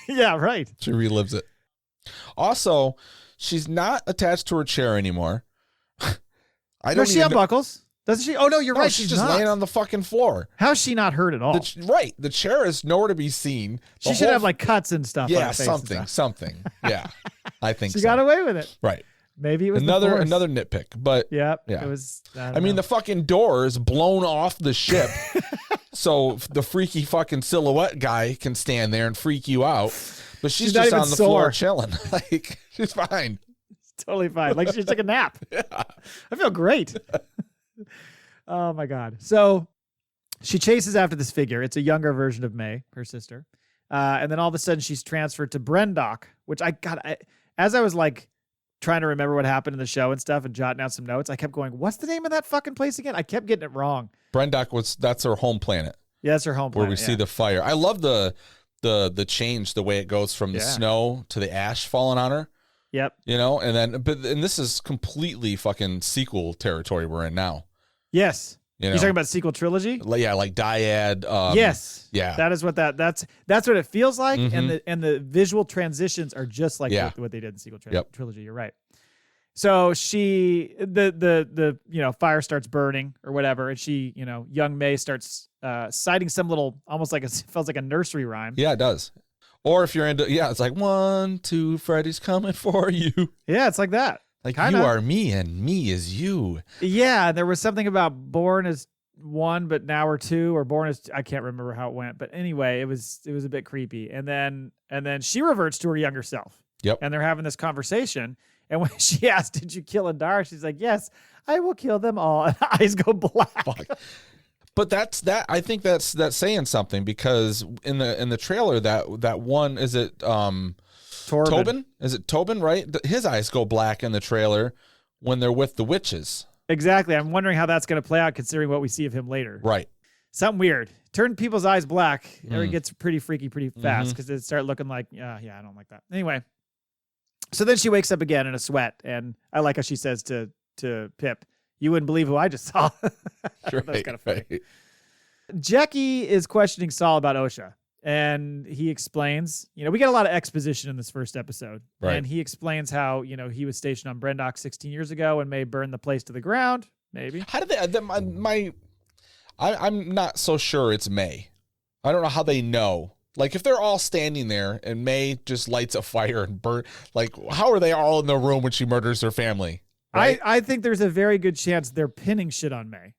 Yeah, right. She relives it. Also, she's not attached to her chair anymore. She unbuckles. Doesn't she? Oh, no, you're right. She's just laying on the fucking floor. How's she not hurt at all? Right. The chair is nowhere to be seen. She should have like cuts and stuff. Yeah, on her face something. Yeah, I think she got away with it. Right. Maybe it was another nitpick, but yeah. It was. I mean, the fucking door is blown off the ship, so the freaky fucking silhouette guy can stand there and freak you out. But she's just on the floor chilling. Like she's fine. It's totally fine. Like she just took a nap. Yeah. I feel great. Oh my God. So she chases after this figure. It's a younger version of May, her sister. And then all of a sudden she's transferred to Brendok, which as I was like trying to remember what happened in the show and stuff and jotting down some notes, I kept going, what's the name of that fucking place again? I kept getting it wrong. Brendok that's her home planet. Yeah, that's her home planet. Where we see the fire. I love the change, the way it goes from the snow to the ash falling on her. Yep. You know, and this is completely fucking sequel territory we're in now. Yes. You know? You're talking about sequel trilogy? Yeah, like Dyad. Yes. Yeah. That is what that's what it feels like, and the visual transitions are just like what they did in sequel trilogy. You're right. So the fire starts burning or whatever, and she, young May starts citing some little, almost like it feels like a nursery rhyme. Yeah, it does. Or if you're into, it's like 1, 2, Freddy's coming for you. Yeah, it's like that. Like kinda. You are me and me is you. Yeah, there was something about born as 1, but now we're 2, or born as I can't remember how it went. But anyway, it was a bit creepy. And then she reverts to her younger self. Yep. And they're having this conversation. And when she asked, "Did you kill Indara?" she's like, "Yes, I will kill them all." And eyes go black. Fuck. But I think that's saying something, because in the trailer that one, is it Tobin? Is it Tobin, right? His eyes go black in the trailer when they're with the witches. Exactly. I'm wondering how that's going to play out, considering what we see of him later. Right. Something weird. Turn people's eyes black. It gets pretty freaky pretty fast, because it start looking like, I don't like that. Anyway, so then she wakes up again in a sweat, and I like how she says to Pip, You wouldn't believe who I just saw. That's kind of funny. Right. Jackie is questioning Saul about Osha. And he explains, we get a lot of exposition in this first episode. Right. And he explains how, he was stationed on Brendok 16 years ago and may burn the place to the ground. Maybe. How did I'm not so sure it's May. I don't know how they know. Like, if they're all standing there and May just lights a fire and burn, like, how are they all in the room when she murders her family? Right? I think there's a very good chance they're pinning shit on May.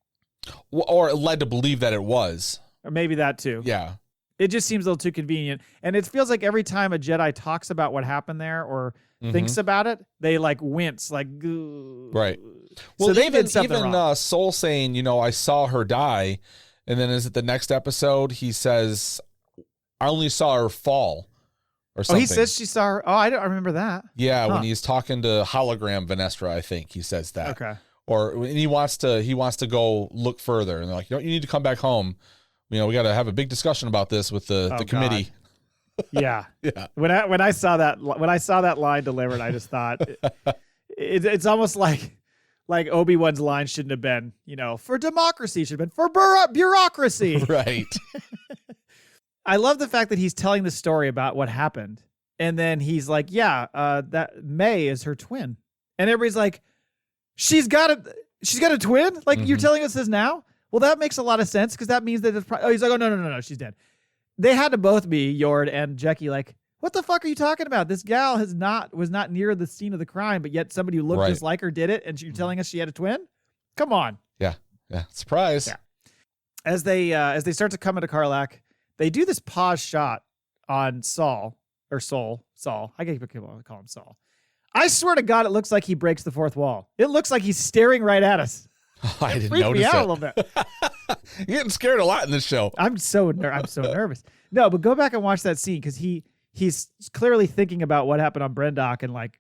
Or led to believe that it was. Or maybe that too. Yeah. It just seems a little too convenient. And it feels like every time a Jedi talks about what happened there or thinks about it, they like wince, like, ugh. Right. Well, so they did something wrong. Soul saying, I saw her die. And then is it the next episode? He says, I only saw her fall or something. Oh, he says she saw her. Oh, I don't remember that. Yeah. When he's talking to hologram Venestra, I think he says that. Okay. Or when he wants to go look further. And they're like, you need to come back home. We got to have a big discussion about this with the committee. Yeah. Yeah. When I saw that line delivered, I just thought it's almost like Obi-Wan's line shouldn't have been, for democracy, should have been for bureaucracy. Right. I love the fact that he's telling the story about what happened. And then he's like, that May is her twin. And everybody's like, she's got a twin? Like, you're telling us this now? Well, that makes a lot of sense because that means that it's he's like, oh, no, she's dead. They had to both be, Yord and Jackie, like, what the fuck are you talking about? This gal was not near the scene of the crime, but yet somebody who looked just like her did it, and you're telling us she had a twin? Come on. Yeah. Surprise. Yeah. As they start to come into Karlak, they do this pause shot on Saul. I can't call him Saul. I swear to God, it looks like he breaks the fourth wall. It looks like he's staring right at us. I didn't notice me out it. a little bit. You're getting scared a lot in this show. I'm so nervous. No, but go back and watch that scene because he's clearly thinking about what happened on Brendok and like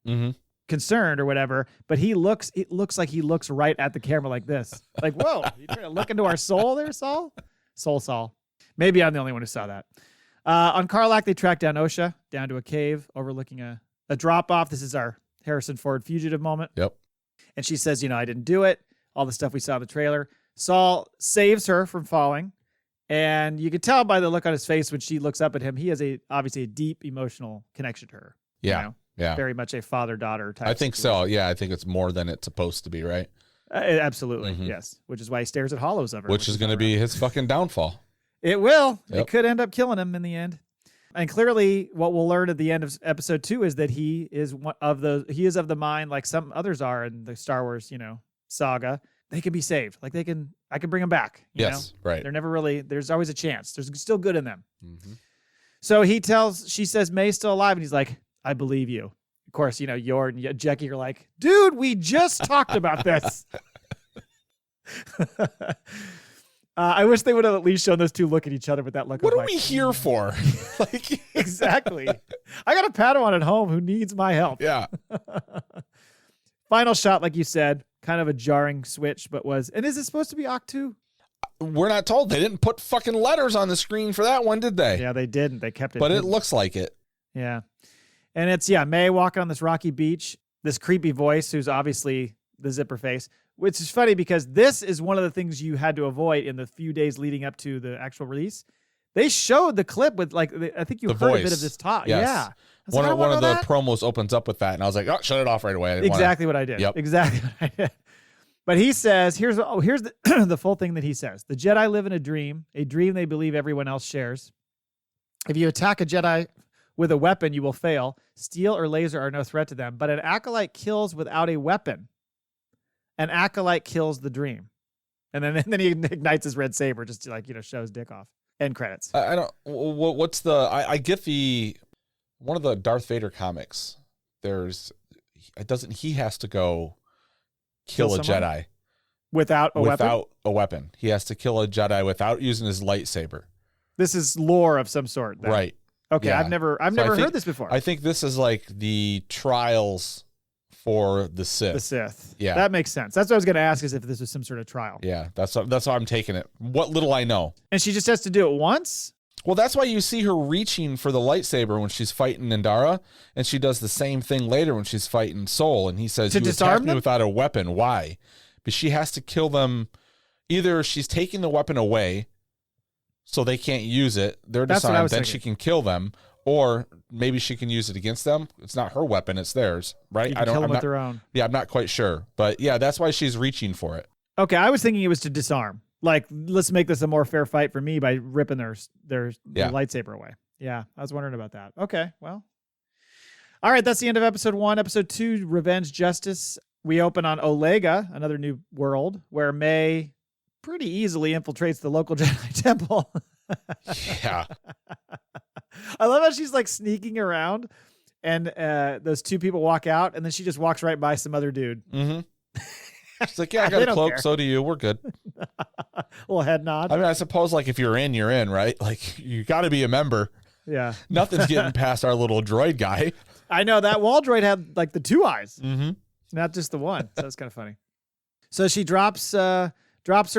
concerned or whatever. But it looks like he looks right at the camera like this. Like, whoa, you trying to look into our soul there, Saul? Saul. Maybe I'm the only one who saw that. On Karlak, they track down Osha down to a cave overlooking a drop off. This is our Harrison Ford fugitive moment. Yep. And she says, I didn't do it. All the stuff we saw in the trailer. Saul saves her from falling. And you can tell by the look on his face when she looks up at him, he has obviously a deep emotional connection to her. Yeah. Yeah. Very much a father-daughter type. I think so. Yeah. I think it's more than it's supposed to be, right? Absolutely. Yes. Which is why he stares at hollows of her. Which is going to be his fucking downfall. It will. Yep. It could end up killing him in the end. And clearly what we'll learn at the end of episode 2 is that he is of the mind, like some others are in the Star Wars, saga. They can be saved. Like I can bring them back. You know? Right. They're never really, there's always a chance. There's still good in them. So she says May's still alive and he's like, I believe you. Of course, Yord and Jackie are like, dude, we just talked about this. I wish they would have at least shown those two look at each other with that look. What are we here for? Like, exactly. I got a Padawan at home who needs my help. Yeah. Final shot, like you said, kind of a jarring switch, but and is it supposed to be Octu? We're not told. They didn't put fucking letters on the screen for that one, did they? Yeah, they didn't. They kept it. But it looks like it. Yeah. And it's, May walking on this rocky beach, this creepy voice who's obviously the zipper face, which is funny because this is one of the things you had to avoid in the few days leading up to the actual release. They showed the clip with I think you heard a bit of this talk. Yes. Yeah. One of the promos opens up with that, and I was like, oh, shut it off right away. Exactly what I did. Yep. Exactly what I did. But he says, here's the, the full thing that he says. The Jedi live in a dream they believe everyone else shares. If you attack a Jedi with a weapon, you will fail. Steel or laser are no threat to them, but an Acolyte kills without a weapon. An Acolyte kills the dream. And then he ignites his red saber just to show his dick off. End credits. I don't, what's the, I get one of the Darth Vader comics. He has to go kill a Jedi without a weapon. He has to kill a Jedi without using his lightsaber. This is lore of some sort, then. Right? Okay, yeah. I've never heard this before. I think this is like the trials for the Sith. The Sith. Yeah, that makes sense. That's what I was going to ask: is if this was some sort of trial. Yeah, that's how I'm taking it. What little I know. And she just has to do it once. Well, that's why you see her reaching for the lightsaber when she's fighting Nandara, and she does the same thing later when she's fighting Soul. And he says, "You attacked me without a weapon. Why? but she has to kill them. Either she's taking the weapon away so they can't use it, they're disarmed, then she can kill them, or maybe she can use it against them. It's not her weapon, it's theirs, right? You can kill them with their own. Yeah, I'm not quite sure. But yeah, that's why she's reaching for it. Okay, I was thinking it was to disarm. Like, let's make this a more fair fight for me by ripping their lightsaber away. Yeah, I was wondering about that. Okay, well. All right, that's the end of episode 1. Episode 2, Revenge Justice. We open on Olega, another new world, where May pretty easily infiltrates the local Jedi temple. Yeah. I love how she's like sneaking around and those two people walk out and then she just walks right by some other dude. Mm-hmm. She's like, yeah, I got a cloak. Care. So do you. We're good. A little head nod. I mean, I suppose like if you're in, right? Like you got to be a member. Yeah. Nothing's getting past our little droid guy. I know that wall droid had like the 2 eyes, not just the one. So that's kind of funny. So she drops her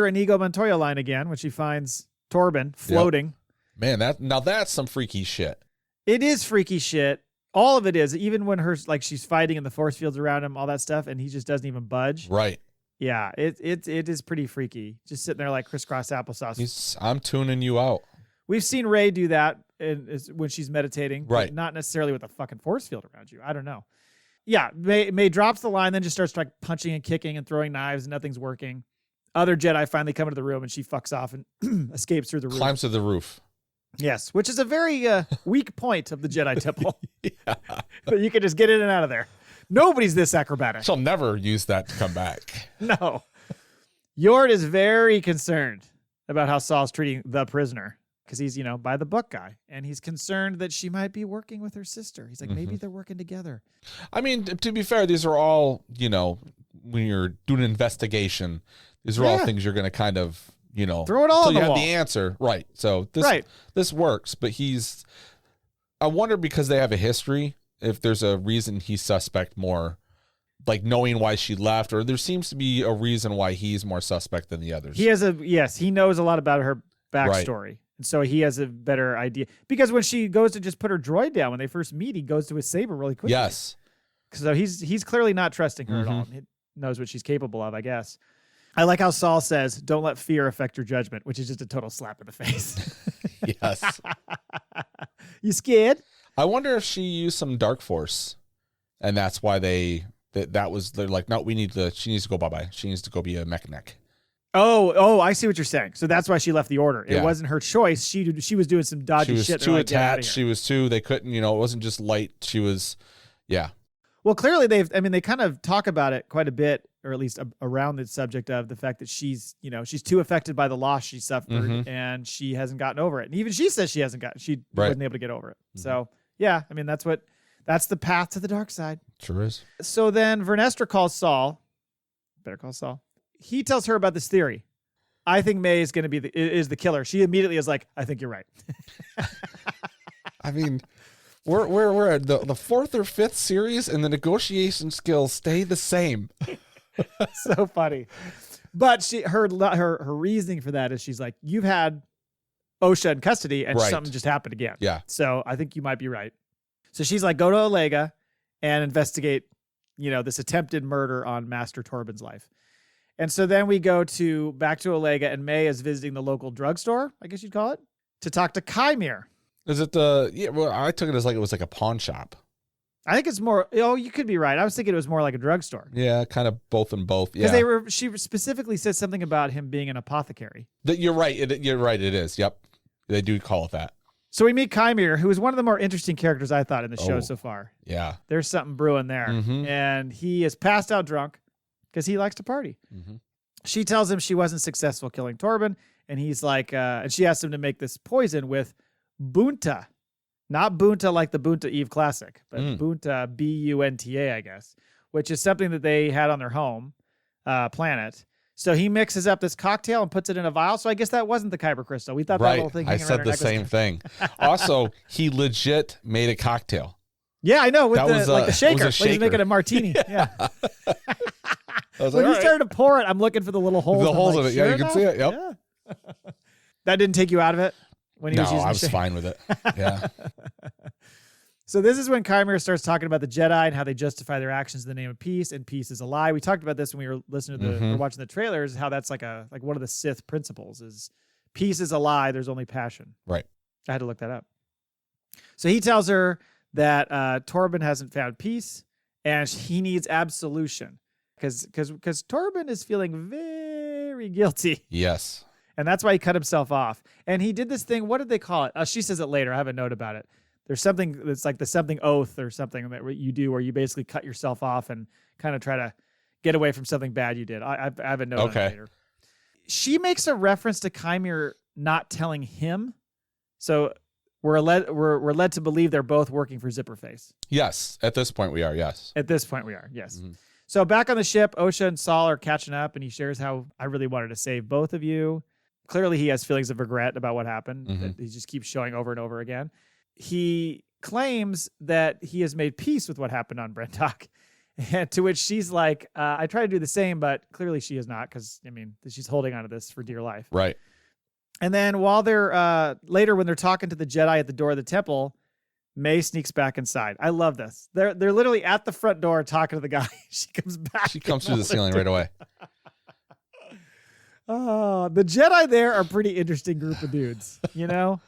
Inigo Montoya line again when she finds Torben floating. Yep. Man, that's some freaky shit. It is freaky shit. All of it is. Even when she's fighting and the force fields around him, all that stuff, and he just doesn't even budge. Right. Yeah, it is pretty freaky. Just sitting there like crisscross applesauce. I'm tuning you out. We've seen Rey do that when she's meditating, right? Not necessarily with a fucking force field around you. I don't know. Yeah, May drops the line, then just starts like punching and kicking and throwing knives, and nothing's working. Other Jedi finally come into the room, and she fucks off and escapes through the roof. Climbs to the roof. Yes, which is a very weak point of the Jedi Temple. Yeah. But you can just get in and out of there. Nobody's this acrobatic. She'll never use that to come back. No. Yord is very concerned about how Saul's treating the prisoner because he's, by the book guy. And he's concerned that she might be working with her sister. He's like, maybe they're working together. I mean, to be fair, these are all, when you're doing an investigation, these are all things you're going to kind of, throw it all on the wall. You have the answer. Right. So this works, but I wonder because they have a history, if there's a reason he's suspect more, like knowing why she left, or there seems to be a reason why he's more suspect than the others. He knows a lot about her backstory. Right. And so he has a better idea because when she goes to just put her droid down, when they first meet, he goes to his saber really quickly. Yes. So he's clearly not trusting her at all. He knows what she's capable of, I guess. I like how Saul says, don't let fear affect your judgment, which is just a total slap in the face. Yes. You scared? I wonder if she used some dark force and that's why they're like, no, she needs to go bye-bye. She needs to go be a mechanic. Oh, I see what you're saying. So that's why she left the order. It wasn't her choice. She was doing some dodgy shit. She was too attached. She was too, they couldn't, it wasn't just light. She was, yeah. Well, clearly they kind of talk about it quite a bit, or at least around the subject of the fact that she's too affected by the loss she suffered and she hasn't gotten over it. And even she says she wasn't able to get over it. So yeah, that's the path to the dark side. Sure is. So then Vernestra calls Saul. Better call Saul. He tells her about this theory. I think May is going to be is the killer. She immediately is like, I think you're right. I mean, we're at the 4th or 5th series, and the negotiation skills stay the same. So funny. But her reasoning for that is she's like, you've had Osha in custody, and something just happened again. Yeah. So I think you might be right. So she's like, go to Olega and investigate, this attempted murder on Master Torben's life. And so then we go back to Olega, and May is visiting the local drugstore, I guess you'd call it, to talk to Chimere. Is it well, I took it as like it was like a pawn shop. I think it's more, you could be right. I was thinking it was more like a drugstore. Yeah, kind of both and both. Yeah. Because she specifically said something about him being an apothecary. You're right. You're right. It is. Yep. They do call it that. So we meet Chimere, who is one of the more interesting characters I thought in the show so far. Yeah. There's something brewing there. And he is passed out drunk because he likes to party. She tells him she wasn't successful killing Torben. And he's like, and she asks him to make this poison with Bunta. Not Bunta like the Bunta Eve Classic, but Bunta, Bunta, I guess, which is something that they had on their home planet. So he mixes up this cocktail and puts it in a vial. So I guess that wasn't the Kyber crystal. We thought that whole thing. I said the same thing. Also, he legit made a cocktail. Yeah, I know. With the shaker. Like he's making a martini. Yeah. When he started to pour it, I'm looking for the little holes. The holes of it. Yeah, you can see it. Yep. Yeah. That didn't take you out of it? When he was using I was fine with it. Yeah. So this is when Chimera starts talking about the Jedi and how they justify their actions in the name of peace, and peace is a lie. We talked about this when we were listening to or watching the trailers, how that's like one of the Sith principles is peace is a lie. There's only passion. Right. I had to look that up. So he tells her that Torben hasn't found peace and he needs absolution because Torben is feeling very guilty. Yes. And that's why he cut himself off. And he did this thing. What did they call it? She says it later. I have a note about it. There's something that's like the something oath or something that you do where you basically cut yourself off and kind of try to get away from something bad you did. I have a note on it later. She makes a reference to Chimera not telling him. So we're led to believe they're both working for Zipperface. Yes. At this point we are, yes. At this point we are, yes. Mm-hmm. So back on the ship, Osha and Saul are catching up and he shares how I really wanted to save both of you. Clearly he has feelings of regret about what happened. That he just keeps showing over and over again. He claims that he has made peace with what happened on Brentok, to which she's like, I try to do the same, but clearly she is not because, I mean, she's holding on to this for dear life. Right. And then while they're, later when they're talking to the Jedi at the door of the temple, May sneaks back inside. I love this. They're literally at the front door talking to the guy. She comes back. She comes through the ceiling right away. Oh, the Jedi there are a pretty interesting group of dudes, you know?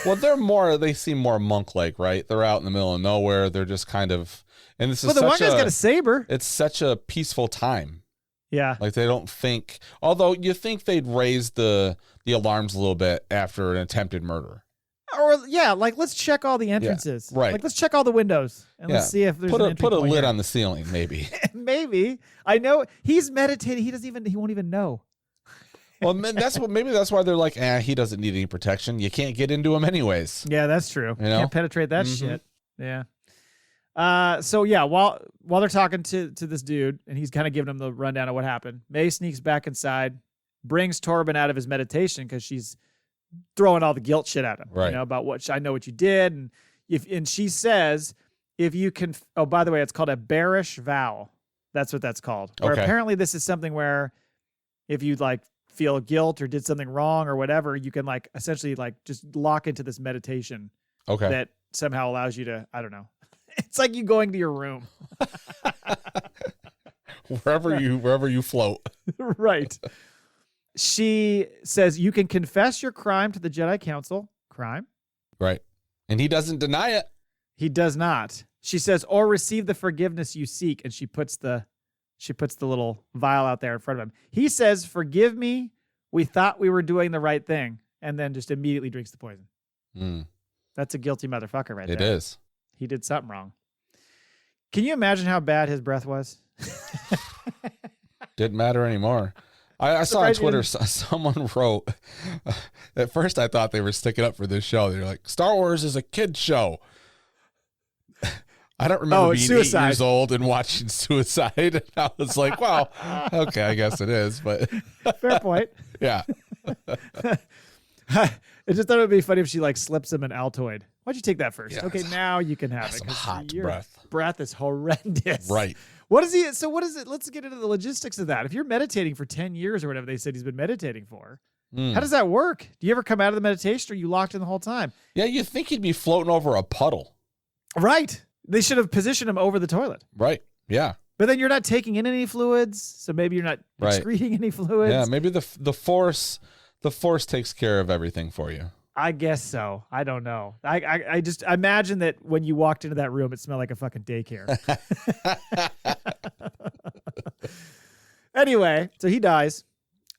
Well, they seem more monk-like, right? They're out in the middle of nowhere. They're just kind of, and this is the one guy's got a saber. It's such a peaceful time. Yeah. Like they don't think, although you think they'd raise the alarms a little bit after an attempted murder. Or like let's check all the entrances. Yeah, right. Like let's check all the windows and let's see if there's put a lid here. on the ceiling, maybe. Maybe. I know he's meditating. He won't even know. Well, maybe that's why they're like, he doesn't need any protection. You can't get into him anyways. Yeah, that's true. You know? Can't penetrate that shit. Yeah. So yeah, while they're talking to this dude and he's kind of giving him the rundown of what happened, May sneaks back inside, brings Torben out of his meditation because she's throwing all the guilt shit at him, right? You know, about I know what you did, and she says if you can. Oh, by the way, it's called a Barash Vow. That's what that's called. Where apparently this is something where if you like feel guilt or did something wrong or whatever, you can like essentially like just lock into this meditation. Okay. That somehow allows you to, I don't know. It's like you going to your room. wherever you float. Right. She says you can confess your crime to the Jedi Council. Crime. Right. And he doesn't deny it. He does not. She says, or receive the forgiveness you seek. And she puts the little vial out there in front of him. He says, forgive me. We thought we were doing the right thing. And then just immediately drinks the poison. That's a guilty motherfucker right there. It is. He did something wrong. Can you imagine how bad his breath was? Didn't matter anymore. I saw on Twitter, someone wrote, at first I thought they were sticking up for this show. They're like, Star Wars is a kid's show. I don't remember being Suicide. 8 years old and watching Suicide. And I was like, well, okay, I guess it is. But fair point. Yeah. I just thought it would be funny if she like slips him an Altoid. Why'd you take that first? Yeah, okay, now you can have it. Some hot breath. Breath is horrendous. Right. What is he? So what is it? Let's get into the logistics of that. If you're meditating for 10 years or whatever they said he's been meditating for, how does that work? Do you ever come out of the meditation or are you locked in the whole time? Yeah, you'd think he'd be floating over a puddle. Right. They should have positioned him over the toilet. Right. Yeah. But then you're not taking in any fluids, so maybe you're not excreting any fluids. Yeah, maybe the force takes care of everything for you. I guess so. I don't know. I just imagine that when you walked into that room, it smelled like a fucking daycare. Anyway, so he dies.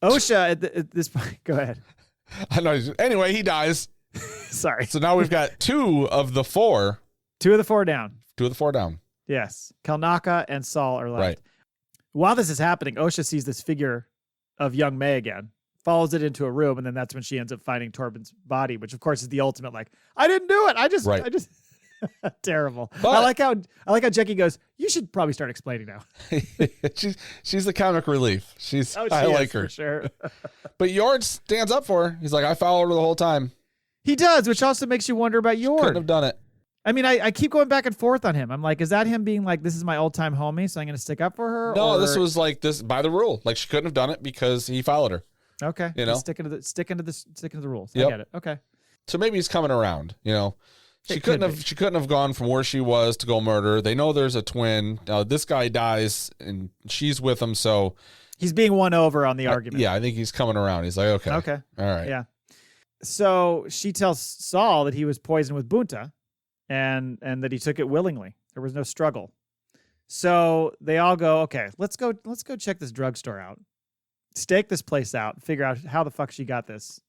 Osha at this point, go ahead. I know. Anyway, he dies. Sorry. So now we've got 2 of the 4. 2 of the 4 down. 2 of the 4 down. Yes. Kalnaka and Saul are left. Right. While this is happening, Osha sees this figure of young May again, follows it into a room, and then that's when she ends up finding Torben's body, which of course is the ultimate like, I didn't do it. I just terrible. But I like how Jackie goes, you should probably start explaining now. she's the comic relief. I like her. For sure. But Yord stands up for her. He's like, I followed her the whole time. He does, which also makes you wonder about Yord. Couldn't have done it. I mean, I keep going back and forth on him. I'm like, is that him being like, this is my old time homie, so I'm going to stick up for her? No, this was like this by the rule. Like she couldn't have done it because he followed her. Okay. You know, sticking to the rules. Yep. I get it. Okay. So maybe he's coming around, you know. She couldn't have gone from where she was to go murder. They know there's a twin. This guy dies and she's with him, so he's being won over on the argument. Yeah, I think he's coming around. He's like, okay. All right. Yeah. So she tells Saul that he was poisoned with bunta and that he took it willingly. There was no struggle. So they all go, okay, let's go check this drugstore out. Stake this place out, figure out how the fuck she got this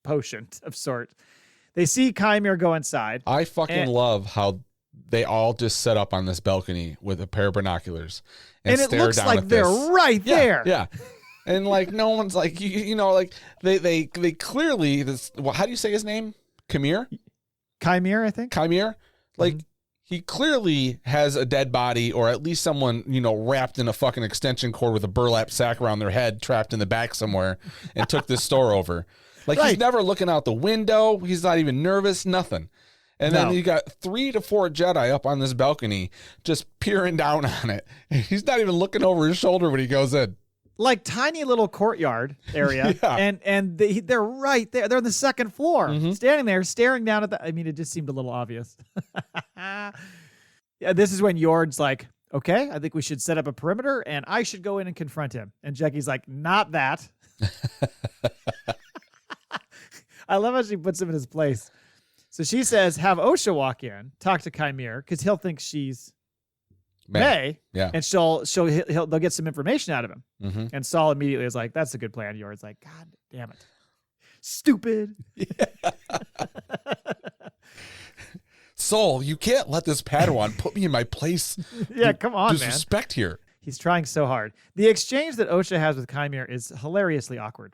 potion of sort. They see Chimera go inside. I fucking love how they all just set up on this balcony with a pair of binoculars and it looks like they're right there. Yeah. And like no one's like like they clearly how do you say his name? Chimera, I think. Chimera. Like he clearly has a dead body or at least someone, wrapped in a fucking extension cord with a burlap sack around their head, trapped in the back somewhere, and took this store over. Like he's never looking out the window. He's not even nervous, nothing. And then you got 3 to 4 Jedi up on this balcony just peering down on it. He's not even looking over his shoulder when he goes in. Like tiny little courtyard area. And they're right there. They're on the second floor, standing there, staring down at it just seemed a little obvious. Yeah, this is when Yord's like, okay, I think we should set up a perimeter and I should go in and confront him. And Jackie's like, not that. I love how she puts him in his place. So she says, have Osha walk in, talk to Chimera, because he'll think she's May. Yeah. And they'll get some information out of him. Mm-hmm. And Saul immediately is like, that's a good plan. Yord's like, God damn it. Stupid. Yeah. Saul, you can't let this Padawan put me in my place. Yeah, come on, man. Disrespect here. He's trying so hard. The exchange that Osha has with Chimera is hilariously awkward.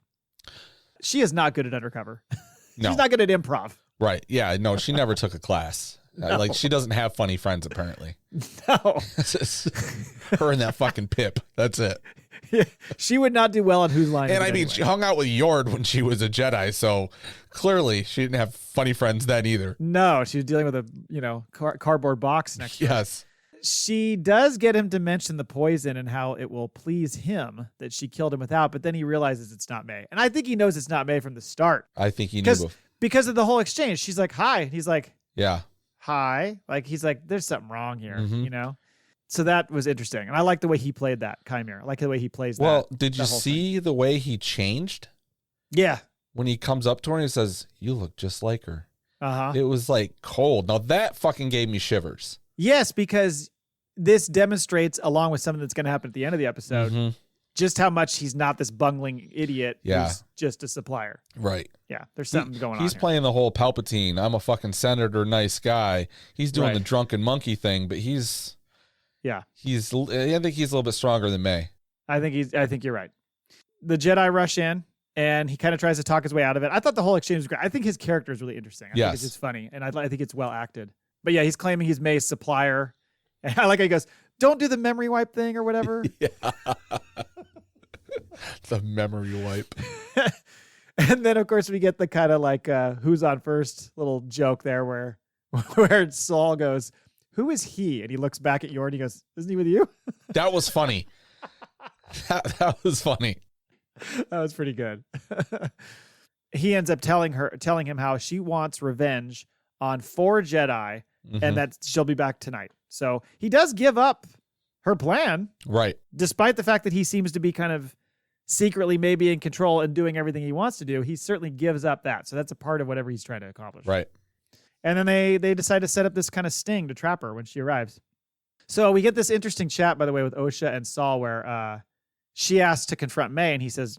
She is not good at undercover. No. She's not good at improv. Right. Yeah. No, she never took a class. No. Like she doesn't have funny friends, apparently. No. Her and that fucking Pip. That's it. Yeah, she would not do well on Whose Line Is It And I mean, anyway. she hung out with Yord when she was a Jedi, so clearly she didn't have funny friends then either. No, she was dealing with a cardboard box next to her. Yes. She does get him to mention the poison and how it will please him that she killed him without, but then he realizes it's not May. And I think he knows it's not May from the start. I think he knew. Because of the whole exchange. She's like, hi. And he's like, yeah. Hi. Like, he's like, there's something wrong here, So that was interesting. And I like the way he played that, Chimera. I like the way he plays that. Well, did you see the way he changed? Yeah. When he comes up to her and he says, you look just like her. Uh-huh. It was like cold. Now that fucking gave me shivers. Yes, because this demonstrates, along with something that's going to happen at the end of the episode, just how much he's not this bungling idiot who's just a supplier. Right. Yeah, there's something going on. He's playing the whole Palpatine, I'm a fucking senator, nice guy. He's doing the drunken monkey thing, but I think he's a little bit stronger than May. I think you're right. The Jedi rush in, and he kind of tries to talk his way out of it. I thought the whole exchange was great. I think his character is really interesting. I think it's just funny, and I think it's well acted. But yeah, he's claiming he's May's supplier. And I like how he goes, don't do the memory wipe thing or whatever. Yeah. The memory wipe. And then, of course, we get the kind of like who's on first little joke there where Saul goes, who is he? And he looks back at Yord and he goes, isn't he with you? That was funny. That was funny. That was pretty good. He ends up telling him how she wants revenge on 4 Jedi and that she'll be back tonight. So he does give up her plan. Right. Despite the fact that he seems to be kind of secretly maybe in control and doing everything he wants to do, he certainly gives up that. So that's a part of whatever he's trying to accomplish. Right. And then they decide to set up this kind of sting to trap her when she arrives. So we get this interesting chat, by the way, with Osha and Saul where she asks to confront May and he says,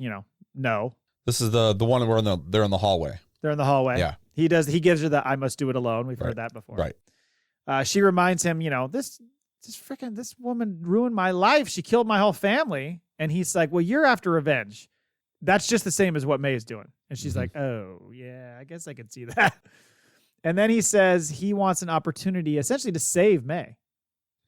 no. This is the one where they're in the hallway. They're in the hallway. Yeah. He gives her the I must do it alone. We've heard that before. Right. She reminds him, this woman ruined my life. She killed my whole family. And he's like, well, you're after revenge. That's just the same as what May is doing. And she's like, oh, yeah, I guess I can see that. And then he says he wants an opportunity essentially to save May.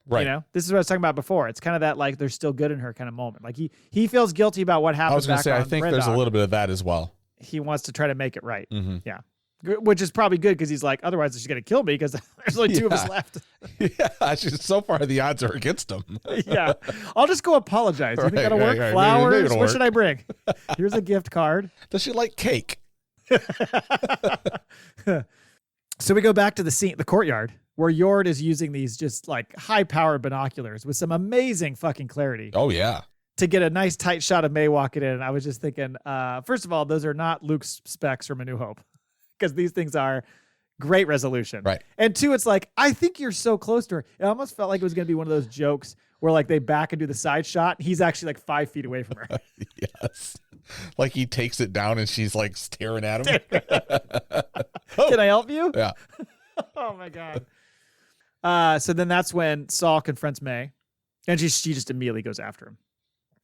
Right. This is what I was talking about before. It's kind of that like there's still good in her kind of moment. Like he feels guilty about what happened. I was going to say, I think there's a little bit of that as well. He wants to try to make it right. Yeah. Which is probably good because he's like, otherwise she's going to kill me because there's only 2 of us left. Yeah, so far the odds are against him. Yeah. I'll just go apologize. You think that'll work? Right. Flowers? Maybe what should I bring? Here's a gift card. Does she like cake? So we go back to the courtyard, where Yord is using these just like high-powered binoculars with some amazing fucking clarity. Oh, yeah. To get a nice tight shot of May walking in. And I was just thinking, first of all, those are not Luke's specs from A New Hope, because these things are great resolution. Right. And two, it's like, I think you're so close to her. It almost felt like it was going to be one of those jokes where like they back and do the side shot. He's actually like 5 feet away from her. Yes. Like he takes it down and she's like staring at him. Can I help you? Yeah. Oh my God. So then that's when Saul confronts May, and she just immediately goes after him.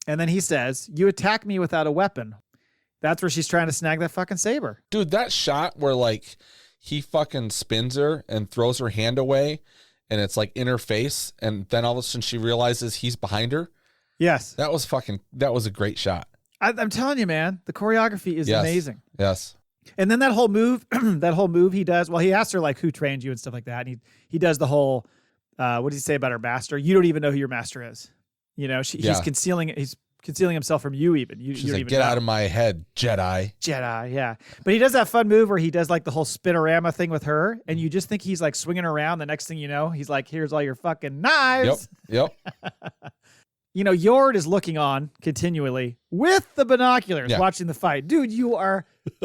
And then he says, "You attack me without a weapon." That's where she's trying to snag that fucking saber. Dude, that shot where like he fucking spins her and throws her hand away and it's like in her face, and then all of a sudden she realizes he's behind her. Yes. That was a great shot. I'm telling you, man, the choreography is amazing. Yes. And then that whole move he does, well, he asks her like who trained you and stuff like that. And he does the whole, what does he say about her master? You don't even know who your master is. You know, he's concealing himself from you even. She's you don't like, even get know. out of my head, Jedi. Jedi, yeah. But he does that fun move where he does like the whole spinorama thing with her, and you just think he's like swinging around. The next thing you know, he's like, here's all your fucking knives. Yep. You know, Yord is looking on continually with the binoculars watching the fight. Dude, you are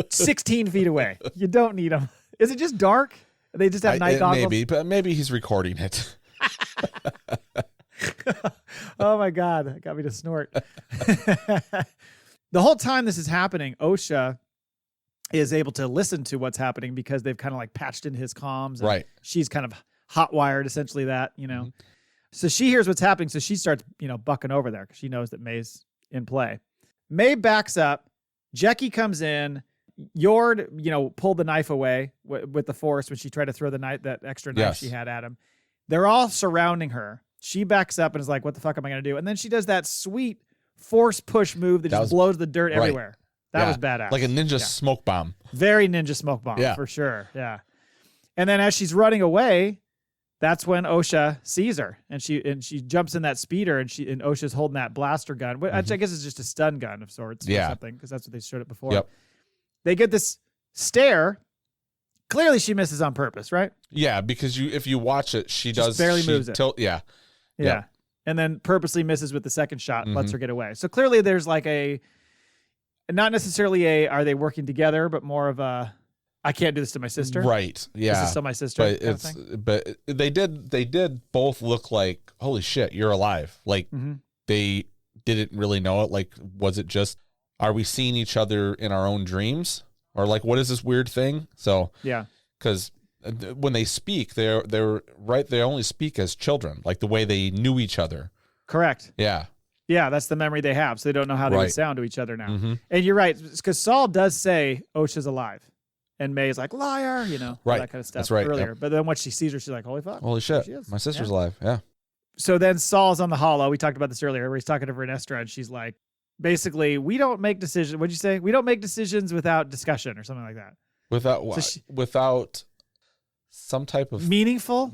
16 feet away. You don't need them. Is it just dark? They just have night goggles? Maybe he's recording it. Oh my God, that got me to snort. The whole time this is happening, Osha is able to listen to what's happening because they've kind of like patched into his comms. Right. She's kind of hot wired, essentially, that, you know. Mm-hmm. So she hears what's happening. So she starts, bucking over there because she knows that May's in play. May backs up. Jecki comes in. Yord, pulled the knife away with the Force when she tried to throw that extra knife she had at him. They're all surrounding her. She backs up and is like, what the fuck am I going to do? And then she does that sweet Force push move that just blows the dirt everywhere. That was badass. Like a ninja smoke bomb. Very ninja smoke bomb, for sure. Yeah. And then as she's running away, that's when Osha sees her, and she jumps in that speeder, and Osha's holding that blaster gun, which I guess is just a stun gun of sorts or something, because that's what they showed it before. Yep. They get this stare. Clearly, she misses on purpose, right? Yeah, because if you watch it, she barely moves it. Yeah. And then purposely misses with the second shot, and lets her get away. So clearly, there's like not necessarily are they working together, but more of a, I can't do this to my sister. Right. Yeah. This is still my sister. But they did both look like, holy shit, you're alive. Like they didn't really know it. Like, was it just, are we seeing each other in our own dreams? Or like, what is this weird thing? So, because when they speak, they're right. They only speak as children, like the way they knew each other. Correct. Yeah. Yeah, that's the memory they have. So they don't know how they would sound to each other now. Mm-hmm. And you're right, because Saul does say Osha's alive. And May's like, liar, all that kind of stuff earlier. Yep. But then once she sees her, she's like, holy fuck. Holy shit. My sister's alive. Yeah. So then Saul's on the holo. We talked about this earlier, where he's talking to Vernestra, and she's like, basically, we don't make decisions. What'd you say? We don't make decisions without discussion or something like that. Without some type of meaningful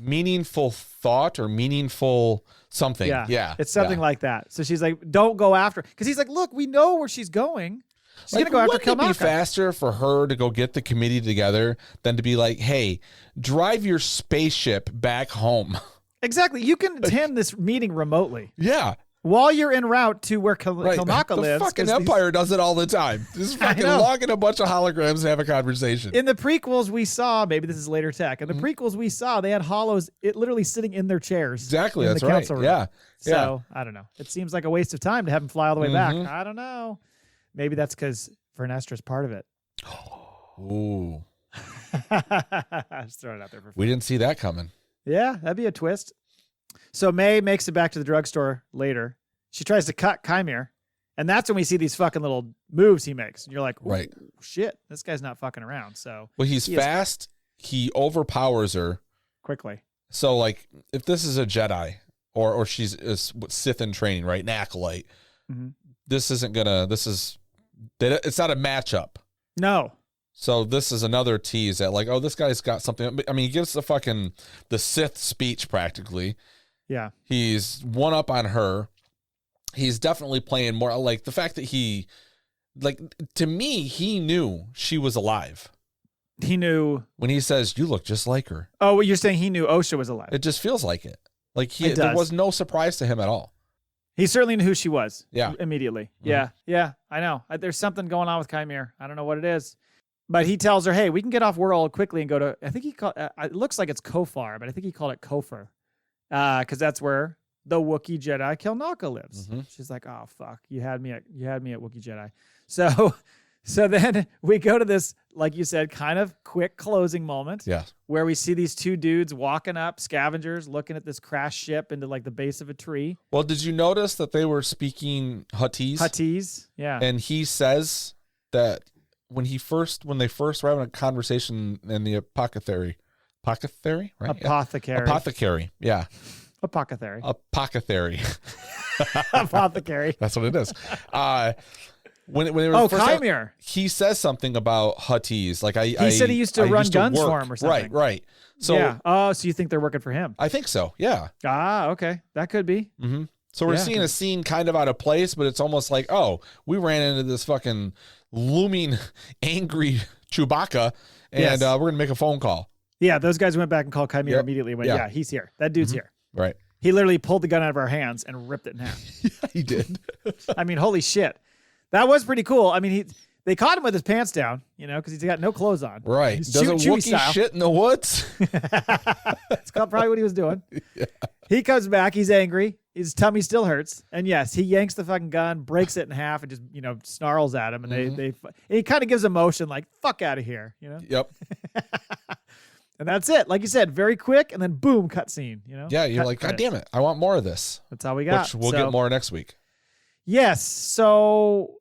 thought or meaningful something. Yeah. It's something like that. So she's like, don't go after her. Because he's like, look, we know where she's going. She's going to go after Kamaka. Wouldn't it be faster for her to go get the committee together than to be like, hey, drive your spaceship back home? Exactly. You can attend this meeting remotely. Yeah. While you're en route to where Kamaka lives. The fucking Empire does it all the time. Just fucking log in a bunch of holograms and have a conversation. In the prequels we saw, maybe this is later tech, in the prequels we saw, they had holos literally sitting in their chairs. Exactly, that's right. Room. Yeah. So, I don't know. It seems like a waste of time to have them fly all the way back. I don't know. Maybe that's because Vernestra's part of it. Ooh. Just throwing it out there for fun. We didn't see that coming. Yeah, that'd be a twist. So May makes it back to the drugstore later. She tries to cut Chimere, and that's when we see these fucking little moves he makes. And you're like, right, shit, this guy's not fucking around. So, well, he's fast. He overpowers her quickly. So, like, if this is a Jedi or she's a Sith in training, right, an Acolyte, this isn't gonna. It's not a matchup. No. So this is another tease that, like, oh, this guy's got something. I mean, he gives the Sith speech practically. Yeah. He's one up on her. He's definitely playing more like the fact that to me, he knew she was alive. He knew when he says, "You look just like her." Oh, you're saying he knew Osha was alive. It just feels like it. Like there was no surprise to him at all. He certainly knew who she was. Yeah. Immediately. Mm-hmm. Yeah. I know. There's something going on with Chimere. I don't know what it is. But he tells her, hey, we can get off world quickly and go to, I think he called, it looks like it's Kofar, but I think he called it Kofar. Because that's where the Wookiee Jedi Kelnaka lives. Mm-hmm. She's like, oh, fuck. You had me at Wookiee Jedi. So then we go to this, like you said, kind of quick closing moment. Yeah. Where we see these two dudes walking up, scavengers, looking at this crashed ship into like the base of a tree. Well, did you notice that they were speaking Huttese? Huttese, yeah. And he says that when they first were having a conversation in the apothecary, right? Apothecary, yeah. Apothecary. Apothecary. That's what it is. When they were Chimere. He says something about Huttese. Like he said he used to run guns for him or something. Right. So yeah. Oh, so you think they're working for him? I think so. Yeah. Okay. That could be. Mm-hmm. So we're seeing a scene kind of out of place, but it's almost like, oh, we ran into this fucking looming, angry Chewbacca, and we're gonna make a phone call. Yeah, those guys went back and called Chimere immediately. And went, yeah, he's here. That dude's here. Right. He literally pulled the gun out of our hands and ripped it in half. Yeah, he did. I mean, holy shit. That was pretty cool. I mean, they caught him with his pants down, because he's got no clothes on. Right. He's does a Wookiee shit in the woods? That's probably what he was doing. Yeah. He comes back. He's angry. His tummy still hurts. And yes, he yanks the fucking gun, breaks it in half, and just, snarls at him. And he kind of gives a motion like, fuck out of here, Yep. And that's it. Like you said, very quick, and then boom, cutscene, Yeah, you're like, God damn it. I want more of this. That's how we got. Which we'll get more next week. Yes. So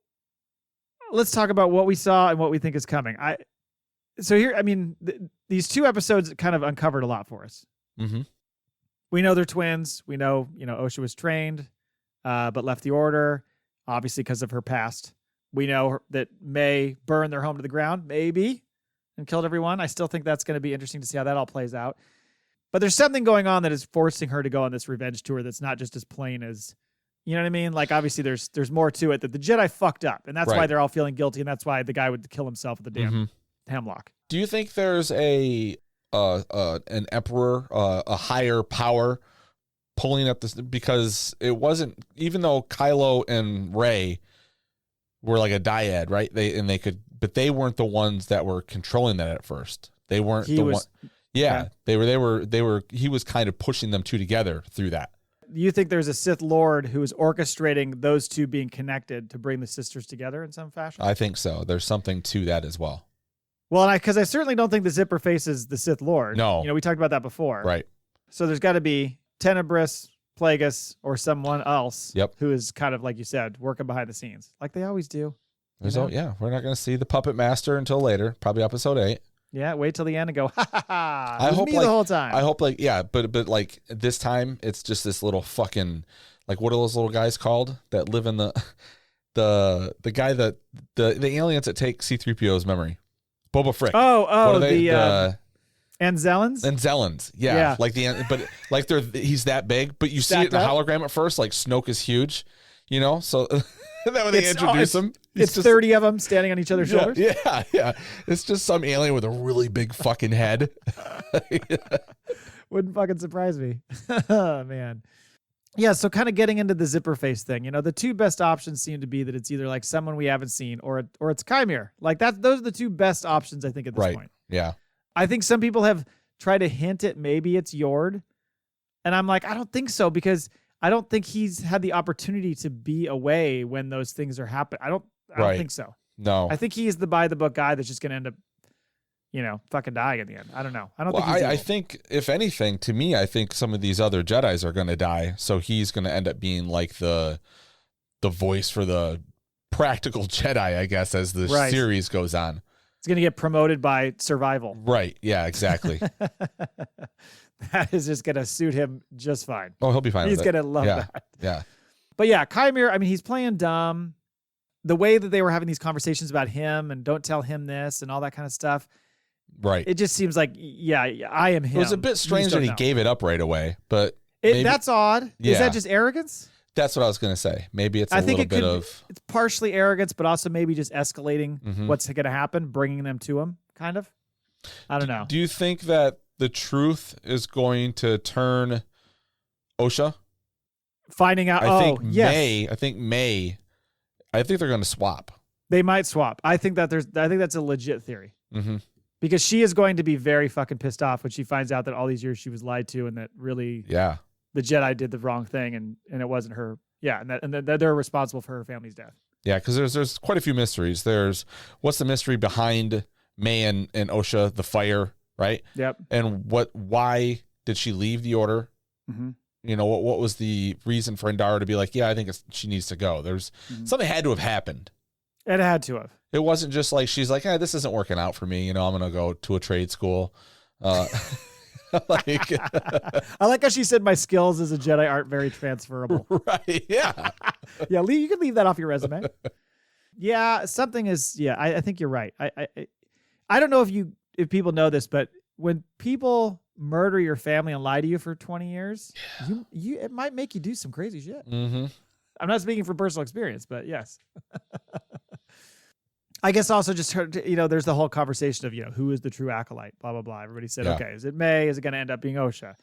let's talk about what we saw and what we think is coming. These two episodes kind of uncovered a lot for us. Mm-hmm. We know they're twins. We know, Osha was trained, but left the order, obviously because of her past. We know that May burned their home to the ground, maybe, and killed everyone. I still think that's going to be interesting to see how that all plays out. But there's something going on that is forcing her to go on this revenge tour that's not just as plain as, you know what I mean? Like, obviously, there's more to it, that the Jedi fucked up, and that's why they're all feeling guilty, and that's why the guy would kill himself at the damn hemlock. Do you think there's an emperor, a higher power pulling at this? Because it wasn't, even though Kylo and Rey were like a dyad, right? But they weren't the ones that were controlling that at first. They weren't one. Yeah, they were. He was kind of pushing them two together through that. You think there's a Sith Lord who is orchestrating those two being connected to bring the sisters together in some fashion? I think so. There's something to that as well. Well, because I certainly don't think the Zipper Face is the Sith Lord. No. We talked about that before. Right. So there's got to be Tenebris, Plagueis, or someone else who is kind of, like you said, working behind the scenes, like they always do. We're not going to see the Puppet Master until later, probably episode 8. Yeah, wait till the end and go, ha ha ha. I hope me the whole time. I hope but like this time it's just this little fucking, like, what are those little guys called that live in the guy that the aliens that take C-3PO's memory? Boba Frick. Oh, the Anzellans? Anzellans. Yeah. Like he's that big, but you see it in the hologram at first, like Snoke is huge, so and then when they introduce him, it's just 30 of them standing on each other's shoulders. Yeah. It's just some alien with a really big fucking head. Wouldn't fucking surprise me. Oh, man. Yeah, so kind of getting into the Zipper Face thing, the two best options seem to be that it's either like someone we haven't seen or it's Chimere. Like those are the two best options, I think, at this point. Yeah. I think some people have tried to hint at maybe it's Yord. And I'm like, I don't think so, because I don't think he's had the opportunity to be away when those things are happening. I don't think so. No. I think he's the by the book guy that's just going to end up, fucking dying at the end. I don't know. I don't think I think, if anything, to me, I think some of these other Jedis are going to die. So he's going to end up being like the voice for the practical Jedi, I guess, as the series goes on. He's going to get promoted by survival. Right. Yeah, exactly. That is just going to suit him just fine. Oh, he'll be fine. He's going to love that. Yeah. But yeah, Chimere, he's playing dumb. The way that they were having these conversations about him and don't tell him this and all that kind of stuff. Right. It just seems like, I am him. It was a bit strange that he gave it up right away, but that's odd. Yeah. Is that just arrogance? That's what I was going to say. Maybe it's it's partially arrogance, but also maybe just escalating what's going to happen, bringing them to him, kind of. I don't know. Do you think that the truth is going to turn Osha? Finding out. Yes. I think they're going to swap. They might swap. I think that's a legit theory. Mm-hmm. Because she is going to be very fucking pissed off when she finds out that all these years she was lied to and that really the Jedi did the wrong thing and it wasn't her. Yeah, and that they're responsible for her family's death. Yeah, because there's quite a few mysteries. There's what's the mystery behind May and Osha, the fire, right? Yep. And why did she leave the order? Mm-hmm. You know, what was the reason for Indara to be like, yeah, I think she needs to go. There's something had to have happened. It had to have. It wasn't just like she's like, hey, this isn't working out for me. You know, I'm going to go to a trade school. Like, I like how she said my skills as a Jedi aren't very transferable. Right? Yeah. Yeah, you can leave that off your resume. Yeah, something is. Yeah, I think you're right. I don't know if people know this, but when people murder your family and lie to you for 20 years, it might make you do some crazy shit. Mm-hmm. I'm not speaking from personal experience, but yes. I guess also just, there's the whole conversation of, who is the true acolyte, blah, blah, blah. Everybody said, okay, is it May? Is it going to end up being Osha?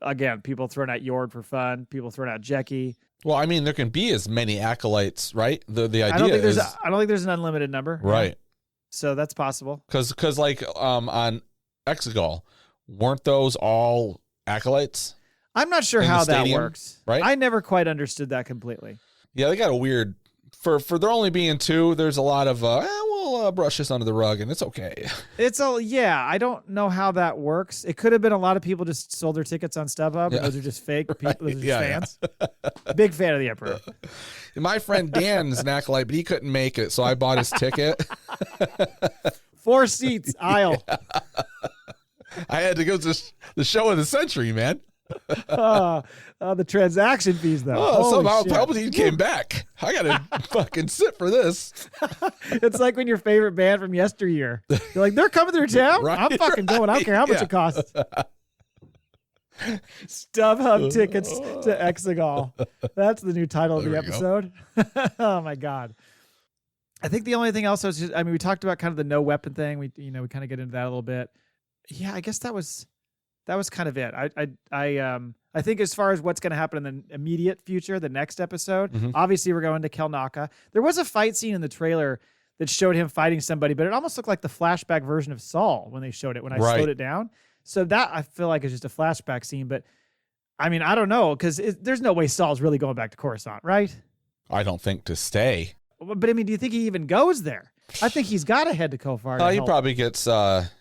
Again, people throwing out Yord for fun. People throwing out Jecki. Well, I mean, there can be as many acolytes, right? The idea I don't think there's an unlimited number. Right. Yeah. So that's possible. Because like on Exegol, weren't those all acolytes? I'm not sure how that works. Right? I never quite understood that completely. Yeah, they got a weird... For there only being two, there's a lot of, we'll brush this under the rug and it's okay. I don't know how that works. It could have been a lot of people just sold their tickets on StubHub. And those are just fake people. Those are just fans. Yeah. Big fan of the Emperor. My friend Dan's an acolyte, but he couldn't make it, so I bought his ticket. 4 seats, aisle. Yeah. I had to go to the show of the century, man. The transaction fees, though. Oh, somehow Palpatine came back. I gotta fucking sit for this. It's like when your favorite band from yesteryear, you're like, they're coming through town. Right, I'm fucking going. I don't care how much it costs. StubHub tickets to Exegol. That's the new title of the episode. Oh my god. I think the only thing else was just, we talked about kind of the no weapon thing. We kind of get into that a little bit. Yeah, I guess that was kind of it. I think as far as what's going to happen in the immediate future, the next episode, obviously we're going to Kelnaka. There was a fight scene in the trailer that showed him fighting somebody, but it almost looked like the flashback version of Saul when they showed it, when I slowed it down. So that I feel like is just a flashback scene. But I don't know, because there's no way Saul's really going back to Coruscant, right? I don't think to stay. But do you think he even goes there? I think he's got to head to Kofar. He probably gets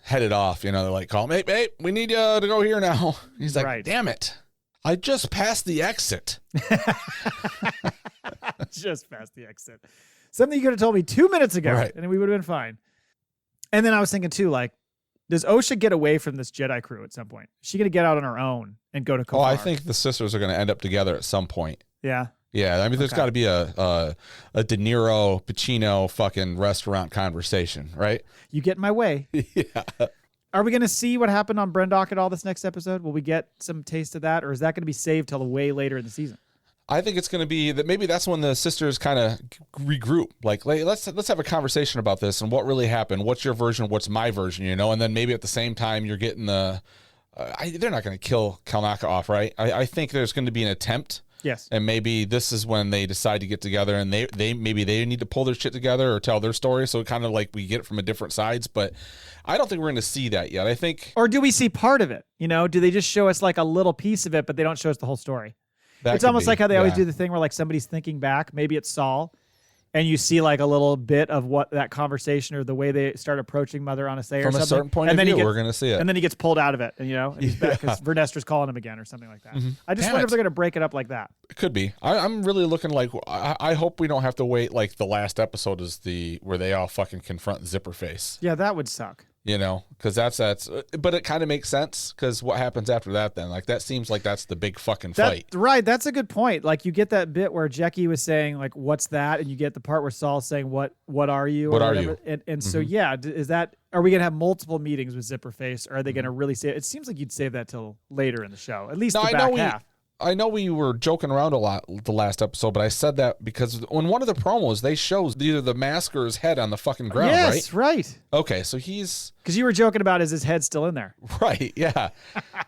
headed off. They're like, call him, hey, we need you to go here now. He's like, damn it. I just passed the exit. Just passed the exit. Something you could have told me 2 minutes ago, and we would have been fine. And then I was thinking, too, like, does Osha get away from this Jedi crew at some point? Is she going to get out on her own and go to Kofar? Oh, I think the sisters are going to end up together at some point. Yeah. Yeah, there's got to be a De Niro, Pacino fucking restaurant conversation, right? You get in my way. Yeah. Are we going to see what happened on Brendok at all this next episode? Will we get some taste of that, or is that going to be saved till way later in the season? I think it's going to be that maybe that's when the sisters kind of regroup. Like, let's have a conversation about this and what really happened. What's your version? What's my version? And then maybe at the same time you're getting they're not going to kill Kelnaka off, right? I think there's going to be an attempt. Yes. And maybe this is when they decide to get together and they need to pull their shit together or tell their story. So kind of like we get it from a different sides, but I don't think we're going to see that yet. I think. Or do we see part of it? Do they just show us like a little piece of it, but they don't show us the whole story? It's almost like how they always do the thing where like somebody's thinking back, maybe it's Saul, and you see like a little bit of what that conversation or the way they start approaching Mother Anasei or something. From a certain point of view, we're going to see it. And then he gets pulled out of it, and he's back because Vernestra's calling him again or something like that. I just wonder if they're going to break it up like that. It could be. I'm really looking like, I hope we don't have to wait like the last episode is where they all fucking confront Zipperface. Yeah, that would suck. Because that's, but it kind of makes sense because what happens after that then? Like that seems like that's the big fucking fight. Right, that's a good point. Like you get that bit where Jecki was saying like, what's that? And you get the part where Saul's saying, what are you? What are you? And so, yeah, are we going to have multiple meetings with Zipperface or are they going to really save it? It seems like you'd save that till later in the show, at least the back half. I know we were joking around a lot the last episode, but I said that because on one of the promos, they show either the mask or his head on the fucking ground, right? Yes, right. Okay, so he's... Because you were joking about, is his head still in there? Right, yeah.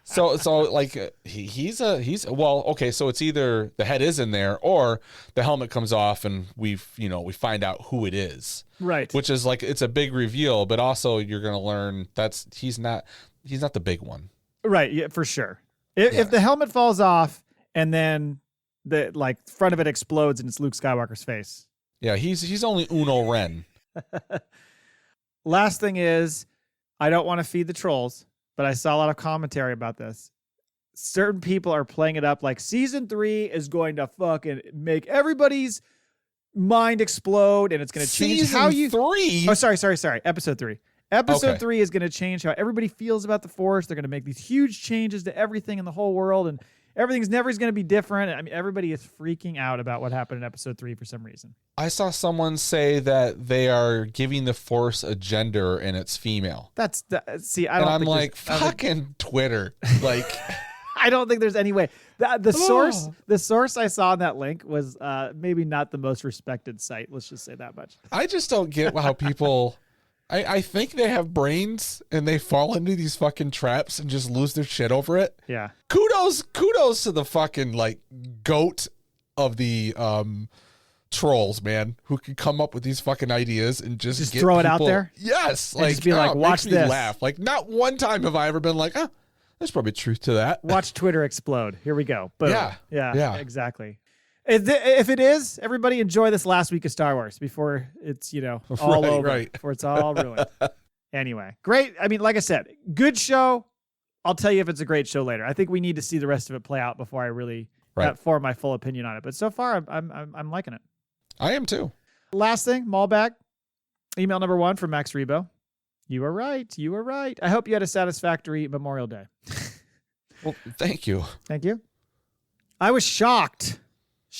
so like, he's well, okay, so it's either the head is in there or the helmet comes off and we find out who it is. Right. Which is like, it's a big reveal, but also you're going to learn he's not the big one. Right, yeah, for sure. If the helmet falls off and then the front of it explodes and it's Luke Skywalker's face. Yeah, he's only Uno Ren. Last thing is, I don't want to feed the trolls, but I saw a lot of commentary about this. Certain people are playing it up like season 3 is going to fucking make everybody's mind explode and it's going to change how you... Season 3? Oh, sorry. Episode 3. Episode 3 is going to change how everybody feels about the Force. They're going to make these huge changes to everything in the whole world, and everything's never going to be different. I mean, everybody is freaking out about what happened in Episode 3 for some reason. I saw someone say that they are giving the Force a gender and it's female. I don't think like, fucking Twitter. Like, I don't think there's any way. The source I saw in that link was maybe not the most respected site. Let's just say that much. I just don't get how people... I think they have brains and they fall into these fucking traps and just lose their shit over it. Yeah. Kudos to the fucking like goat of the trolls, man, who can come up with these fucking ideas and just get throw it people, out there. Yes. And like, just be like, watch this. Me laugh. Like, not one time have I ever been like, there's probably truth to that. Watch Twitter explode. Here we go. Boom. Yeah. Exactly. If it is, everybody enjoy this last week of Star Wars before it's, all over. Right. Before it's all ruined. Anyway, great. I mean, like I said, good show. I'll tell you if it's a great show later. I think we need to see the rest of it play out before I really form my full opinion on it. But so far, I'm liking it. I am too. Last thing, Maul Bag. Email number 1 from Max Rebo. You were right. I hope you had a satisfactory Memorial Day. Well, thank you. Thank you. I was shocked,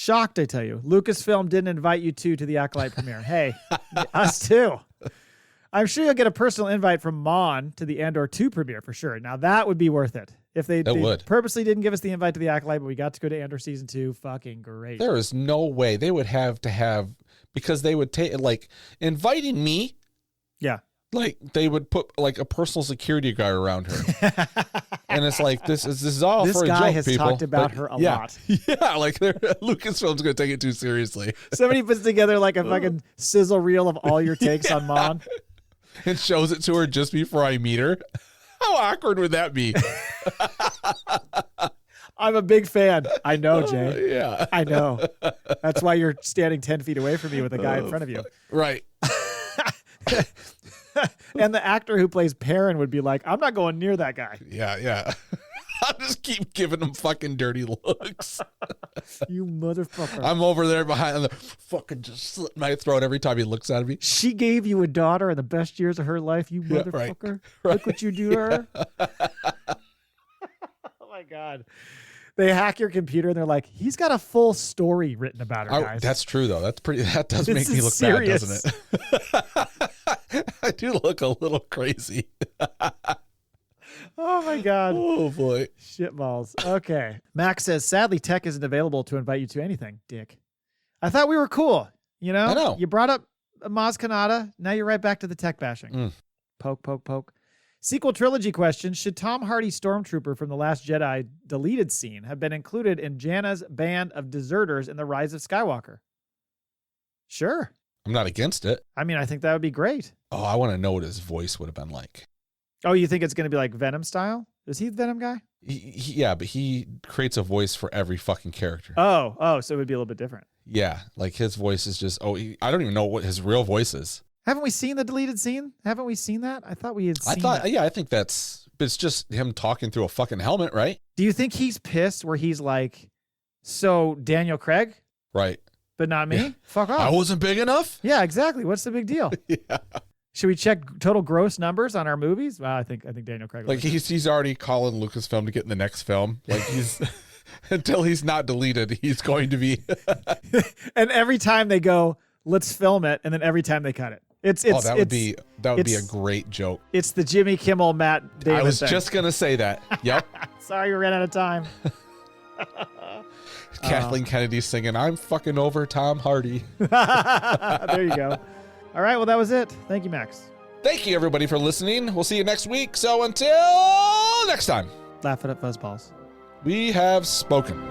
I tell you. Lucasfilm didn't invite you two to the Acolyte premiere. Hey, us too. I'm sure you'll get a personal invite from Mon to the Andor 2 premiere for sure. Now, that would be worth it. If they purposely didn't give us the invite to the Acolyte, but we got to go to Andor Season 2, fucking great. There is no way. They would have to have, because they would take, like, inviting me. Yeah. Like, they would put, like, a personal security guard around her. And it's like, this is all this for a joke, guy has people. talked about her a lot. Yeah, like, Lucasfilm's going to take it too seriously. Somebody puts together, like, a fucking sizzle reel of all your takes on Mon. And shows it to her just before I meet her. How awkward would that be? I'm a big fan. I know, Jay. Yeah. I know. That's why you're standing 10 feet away from me with a guy in front of you. Right. And the actor who plays Perrin would be like, I'm not going near that guy. Yeah. I'll just keep giving him fucking dirty looks. You motherfucker. I'm over there behind the fucking just slit my throat every time he looks at me. She gave you a daughter in the best years of her life, you motherfucker. Right. Look what you do to her. Oh my God. They hack your computer and they're like, he's got a full story written about her, guys. That's true though. That does make me look serious. bad, doesn't it? I do look a little crazy. Oh my God. Oh boy. Shitballs. Okay. Max says, sadly, tech isn't available to invite you to anything, dick. I thought we were cool. You know? I know. You brought up Maz Kanata. Now you're right back to the tech bashing. Poke. Sequel trilogy question. Should Tom Hardy Stormtrooper from The Last Jedi deleted scene have been included in Janna's band of deserters in The Rise of Skywalker? Sure. I'm not against it. I mean, I think that would be great. Oh, I want to know what his voice would have been like. Oh, you think it's going to be like Venom style? Is he the Venom guy? Yeah, but he creates a voice for every fucking character. Oh, so it would be a little bit different. Yeah, like his voice is just, I don't even know what his real voice is. Haven't we seen the deleted scene? Haven't we seen that? I thought we had seen that. Yeah, I think it's just him talking through a fucking helmet, right? Do you think he's pissed where he's like, so Daniel Craig? Right. But not me? Yeah. Fuck off. I wasn't big enough? Yeah, exactly. What's the big deal? Yeah. Should we check total gross numbers on our movies? Well, I think Daniel Craig. Like he's already calling Lucasfilm to get in the next film. Like he's until he's not deleted, he's going to be. And every time they go, let's film it, and then every time they cut it. That would be a great joke. It's the Jimmy Kimmel, Matt Davis. I was just gonna say that. Yep. Sorry, we ran out of time. Kathleen Kennedy singing, "I'm fucking over Tom Hardy." There you go. All right, well, that was it. Thank you, Max. Thank you, everybody, for listening. We'll see you next week. So until next time, Laugh it up, fuzzballs. we have spoken.